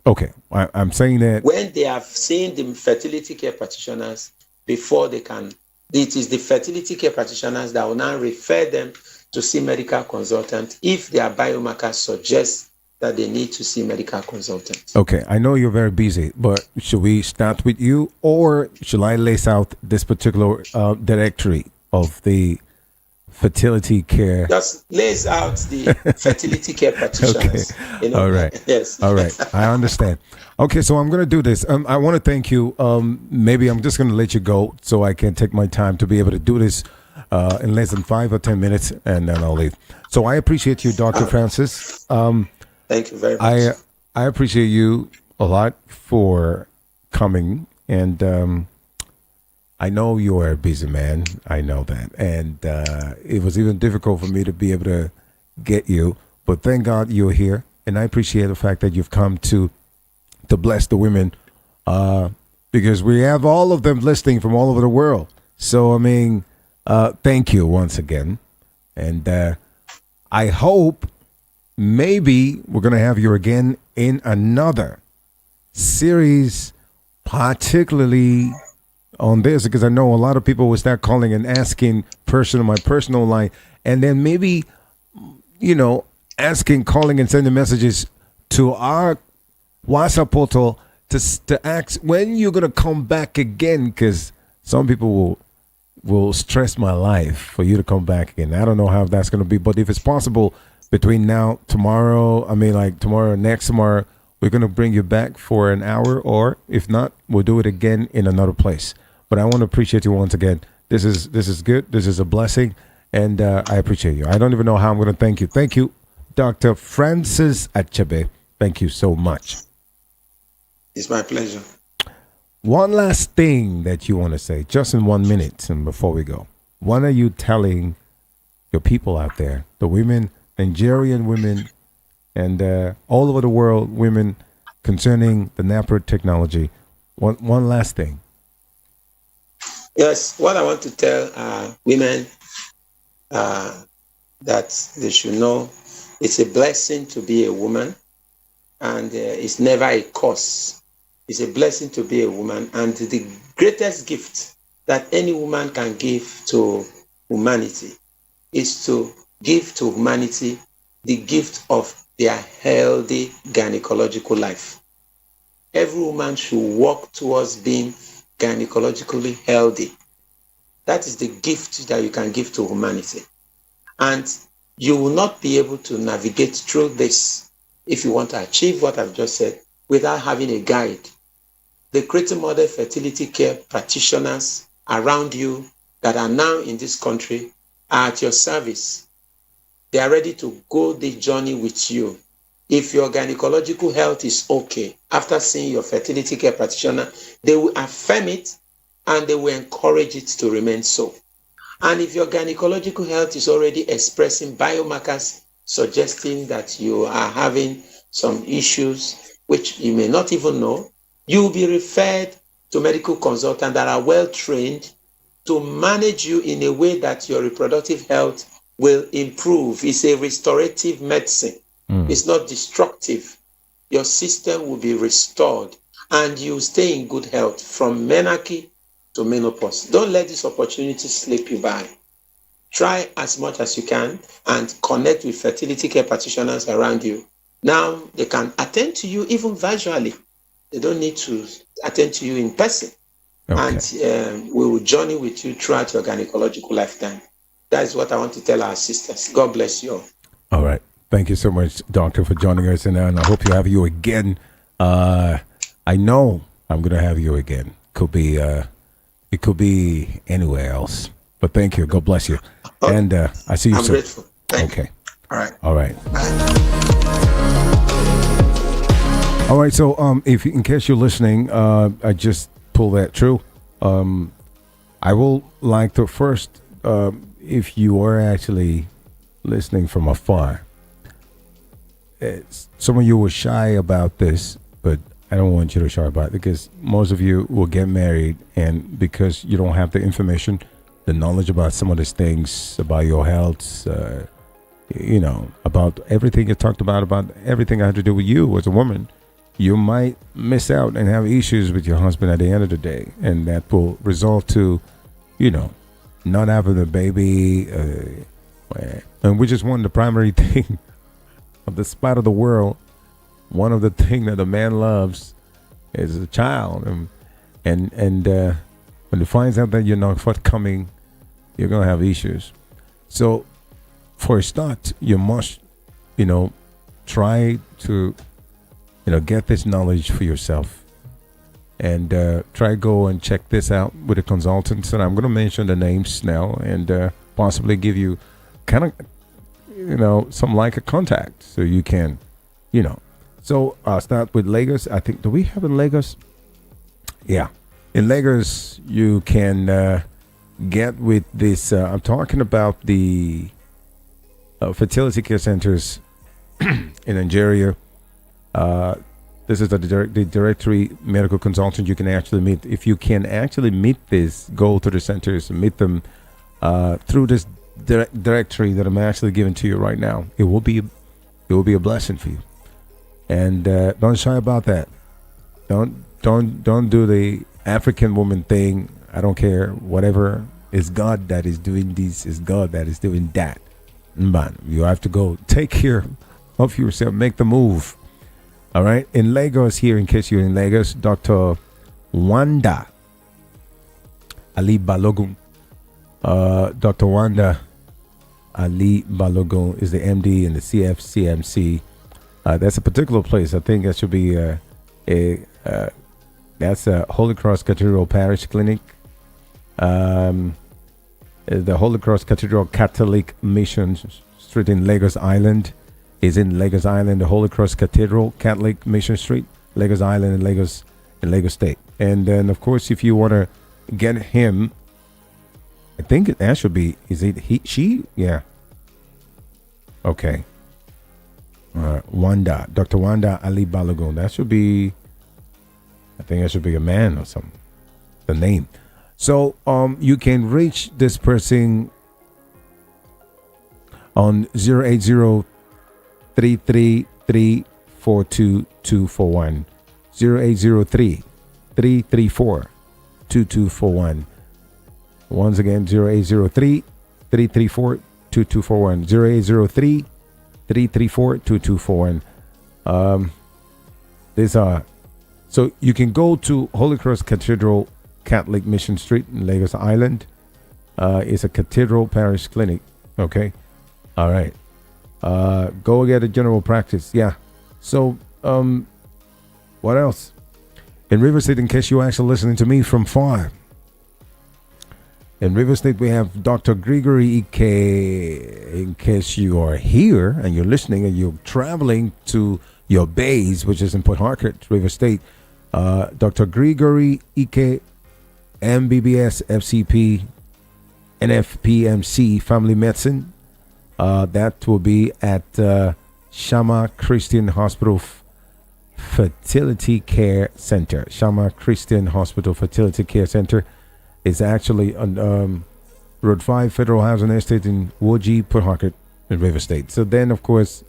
A: Okay, I'm saying that
B: when they have seen the fertility care practitioners before they can, it is the fertility care practitioners that will now refer them to see medical consultant if their biomarkers suggest that they need to see medical consultants.
A: Okay, I know you're very busy, but should we start with you, or should I lace out this particular directory of the fertility care?
B: Just lays out the fertility care practitioners.
A: Okay. All right.
B: Yes.
A: All right. I understand. Okay, so I'm going to do this. I want to thank you. Maybe I'm just going to let you go so I can take my time to be able to do this in less than 5 or 10 minutes, and then I'll leave. So I appreciate you, Dr. Francis.
B: Thank you very much.
A: I appreciate you a lot for coming, and I know you're a busy man. I know that. And it was even difficult for me to be able to get you. But thank God you're here. And I appreciate the fact that you've come to bless the women because we have all of them listening from all over the world. So, thank you once again. And I hope maybe we're going to have you again in another series, particularly on this, because I know a lot of people will start calling and asking my personal line, and then maybe, asking, calling, and sending messages to our WhatsApp portal to ask when you're gonna come back again, because some people will stress my life for you to come back again. I don't know how that's gonna be, but if it's possible between now, tomorrow, next tomorrow, we're gonna bring you back for an hour, or if not, we'll do it again in another place. But I want to appreciate you once again. This is good. This is a blessing, and I appreciate you. I don't even know how I'm gonna thank you. Thank you, Dr. Francis Achebe. Thank you so much.
B: It's my pleasure.
A: One last thing that you want to say, just in 1 minute, and before we go, what are you telling your people out there, the women, Nigerian women, and all over the world, women, concerning the Napro technology? One last thing.
B: Yes, what I want to tell women that they should know, it's a blessing to be a woman, and it's never a curse. It's a blessing to be a woman, and the greatest gift that any woman can give to humanity is to give to humanity the gift of their healthy gynecological life. Every woman should work towards being gynecologically healthy. That is the gift that you can give to humanity. And you will not be able to navigate through this if you want to achieve what I've just said without having a guide. The Creating Mother fertility care practitioners around you that are now in this country are at your service. They are ready to go the journey with you. If your gynecological health is okay, after seeing your fertility care practitioner, they will affirm it and they will encourage it to remain so. And if your gynecological health is already expressing biomarkers suggesting that you are having some issues which you may not even know, you will be referred to medical consultants that are well trained to manage you in a way that your reproductive health will improve. It's a restorative medicine. It's not destructive. Your system will be restored and you stay in good health from menarche to menopause. Don't let this opportunity slip you by. Try as much as you can and connect with fertility care practitioners around you. Now they can attend to you even virtually. They don't need to attend to you in person. Okay. And we will journey with you throughout your gynecological lifetime. That is what I want to tell our sisters. God bless you all.
A: All right. Thank you so much, Doctor, for joining us. And I hope to have you again. I know I'm going to have you again. It could be anywhere else. But thank you. God bless you. Okay. And I see you soon. I'm
B: grateful. Thank you.
A: All right. All right. All right. So if in case you're listening, I just pulled that through. I will like to first, if you are actually listening from afar, some of you were shy about this, but I don't want you to shy about it, because most of you will get married, and because you don't have the information, the knowledge about some of these things, about your health, about everything you talked about everything I had to do with you as a woman, you might miss out and have issues with your husband at the end of the day, and that will result to, not having a baby, and which is one of the primary thing of this part of the world. One of the things that a man loves is a child, and when he finds out that you're not forthcoming, you're gonna have issues. So, for a start, you must, try to, get this knowledge for yourself, and try go and check this out with a consultant. And I'm gonna mention the names now, and possibly give you kind of, some like a contact, so you can, So I'll start with Lagos. I think, do we have in Lagos? Yeah. In Lagos, you can get with this. I'm talking about the fertility care centers in Nigeria. This is the directory medical consultant you can actually meet. If you can actually meet this, go to the centers and meet them through this directory that I'm actually giving to you right now. It will be a blessing for you. And don't shy about that. Don't do the African woman thing. I don't care. Whatever is God that is doing this, is God that is doing that. But you have to go take care of yourself. Make the move. All right. In Lagos, here, in case you're in Lagos, Dr. Wanda Ali Balogun. Dr. Wanda Ali Balogun is the MD in the CFCMC. That's a particular place. I think that should be that's a Holy Cross Cathedral Parish Clinic. The Holy Cross Cathedral Catholic Mission Street in Lagos Island is in Lagos Island. The Holy Cross Cathedral Catholic Mission Street, Lagos Island, in Lagos State. And then, of course, if you want to get him, I think that should be, is it he, she? Yeah. Okay. Wanda, Dr. Wanda Ali Balogun. That should be, I think that should be a man or something. The name. So you can reach this person on 080-333-42241. 0803-334-2241. Once again, 0803-334-2241. 0803-334-2241. These are, so you can go to Holy Cross Cathedral Catholic Mission Street in Lagos Island. It's a Cathedral Parish Clinic. Okay. All right. Go get a general practice. Yeah. So, what else? In River State, in case you're actually listening to me from far, in River State, we have Dr. Gregory Ike. In case you are here and you're listening and you're traveling to your base, which is in Port Harcourt, River State, Dr. Gregory Ike, MBBS, FCP, NFPMC, Family Medicine. That will be at Shama Christian Hospital Fertility Care Center. Shama Christian Hospital Fertility Care Center is actually on Road 5, Federal Housing Estate in Woji, Port Harcourt, in River State. So then, of course,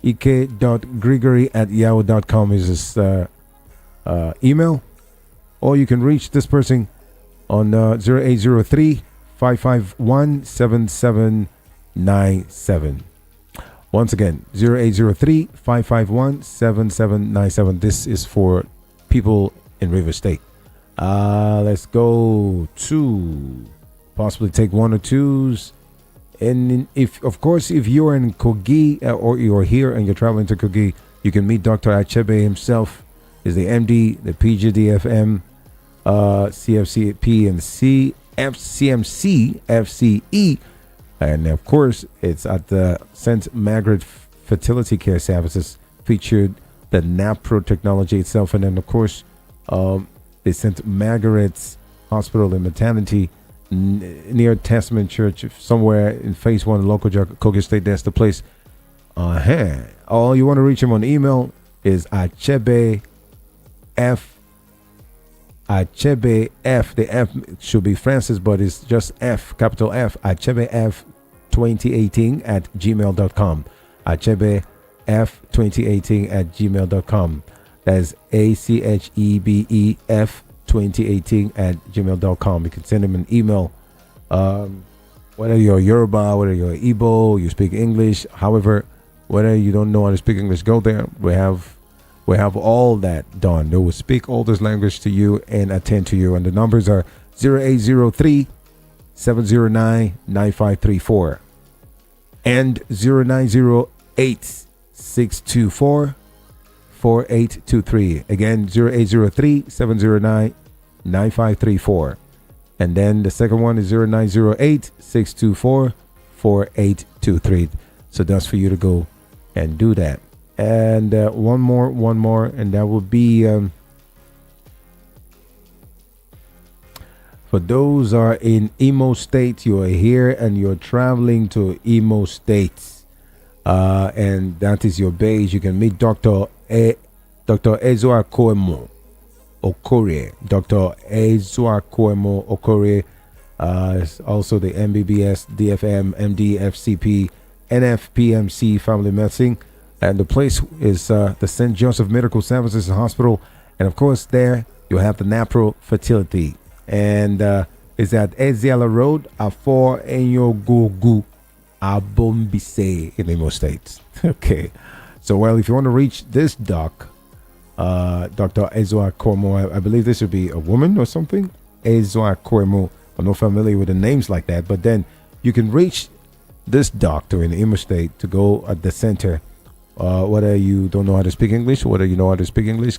A: ik.gregory@yahoo.com is his email. Or you can reach this person on 0803-551-7797. Once again, 0803-551-7797. This is for people in River State. Let's go to possibly take one or twos. And if you're in Kogi or you're here and you're traveling to Kogi, you can meet Dr. Achebe himself. Is the MD, the PGDFM, CFCP, and CMC, FCE. And of course, it's at the St. Margaret Fertility Care Services, featured the NaProTECHNOLOGY itself. And then, of course, the St. Margaret's Hospital and Maternity near Testament Church, somewhere in Phase 1, local Kogi State. That's the place. All you want to reach him on email is Achebe F. The F should be Francis, but it's just F, capital F. Achebe F 2018 at gmail.com. Achebe F 2018 at gmail.com. That's ACHEBE F 2018 at gmail.com. You can send him an email. Whether you're Yoruba, whether you're Igbo, you speak English, however, whether you don't know how to speak English, go there. We have all that done. They will speak all this language to you and attend to you. And the numbers are 0803-709-9534 and 0908-624-4823. Again, 0803-709-9534. And then the second one is 0908-624-4823. So that's for you to go and do that. And one more, and that will be for those are in Imo State. You are here and you're traveling to Imo State, and that is your base. You can meet Dr. Ezoakoemo Okorie. Dr. Ezoakoemo Okorie is also the MBBS, DFM, MD, FCP, NFPMC Family Medicine. And the place is the St. Joseph Medical Services Hospital. And of course, there you'll have the Napro Fertility And it's at Eziala Road, Afo Enyogogu, Abombise in Imo State. Okay. So, well, if you want to reach this doc, Dr. Ezwa Kormo, I believe this would be a woman or something. Ezwa Kormo. I'm not familiar with the names like that, but then you can reach this doctor in Imo State to go at the center. Whether you don't know how to speak English, or whether you know how to speak English,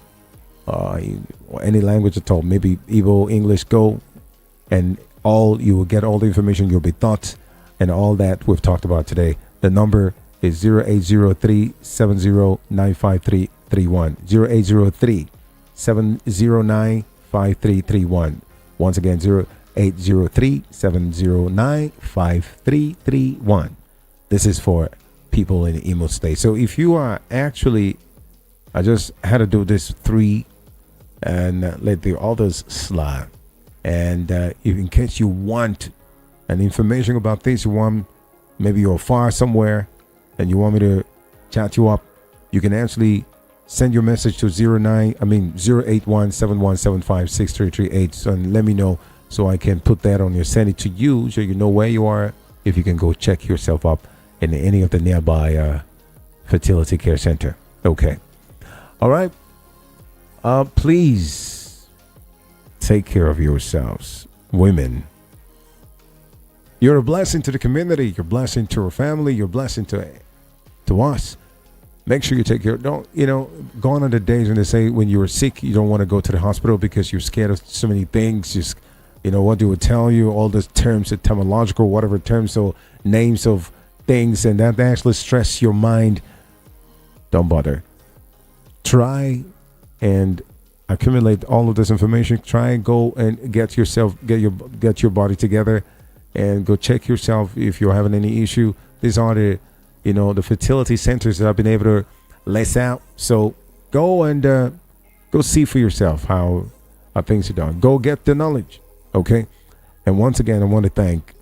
A: any language at all, maybe Igbo, English, go, and you will get all the information. You'll be taught, and all that we've talked about today. The number is 0803-709-5331. 0803-709-5331. Once again, 0803-709-5331. This is for people in Imo State. So if you are actually, I just had to do this 3 and let the others slide. And if in case you want an information about things, you want, maybe you're far somewhere and you want me to chat you up, you can actually send your message to 081-7175-6338. So, and let me know so I can put that on your, send it to you so you know where you are, if you can go check yourself up in any of the nearby fertility care center. Okay. All right. Please take care of yourselves, women. You're a blessing to the community. You're a blessing to our family. You're a blessing to us. Make sure you take care. Don't, gone are the days when they say when you're sick, you don't want to go to the hospital because you're scared of so many things. Just, what they would tell you, all those terms, etymological, whatever terms, so names of things, and that actually stress your mind. Don't bother. Try and accumulate all of this information. Try and go and get your body together and go check yourself if you're having any issue. These are the fertility centers that I've been able to list out. So go and go see for yourself how things are done. Go get the knowledge. Okay. And once again, I want to thank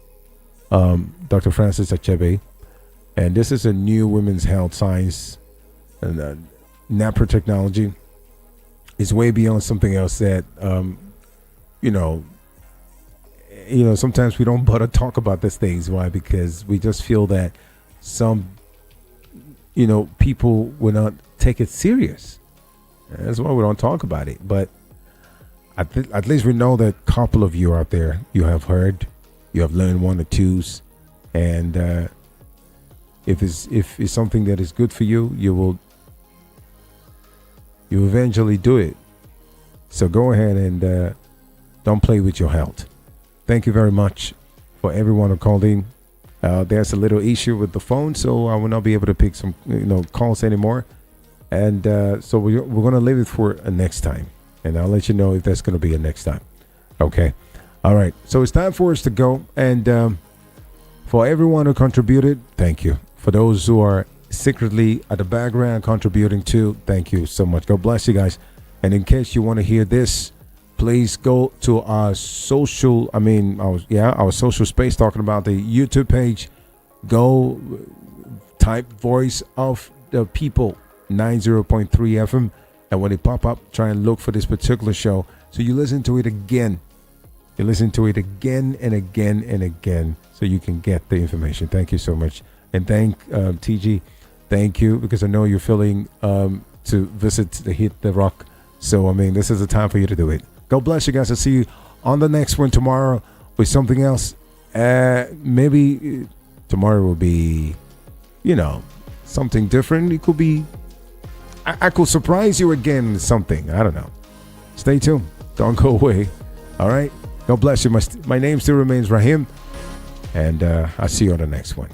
A: Dr. Francis Achebe. And this is a new women's health science and NaProTECHNOLOGY. Is way beyond something else that sometimes we don't bother talk about these things. Why? Because we just feel that some people will not take it serious. That's why we don't talk about it. But at least we know that a couple of you out there, you have heard, you have learned one or twos, and if it's something that is good for you, you eventually do it. So go ahead and don't play with your health. Thank you very much for everyone who called in. There's a little issue with the phone, so I will not be able to pick some calls anymore. And so we're going to leave it for a next time. And I'll let you know if that's going to be a next time. Okay. All right. So it's time for us to go. And for everyone who contributed, thank you. For those who are secretly at the background contributing too, thank you so much. God bless you guys. And in case you want to hear this, please go to our social space, talking about the YouTube page. Go type Voice of the People 90.3 FM, and when it pop up, try and look for this particular show so you listen to it again. You listen to it again and again and again so you can get the information. Thank you so much. And thank TG. Thank you, because I know you're feeling to visit the Hit the Rock. So, this is the time for you to do it. God bless you guys. I'll see you on the next one tomorrow with something else. Maybe tomorrow will be, something different. It could be, I could surprise you again with something. I don't know. Stay tuned. Don't go away. All right. God bless you. My name still remains Rahim. And I'll see you on the next one.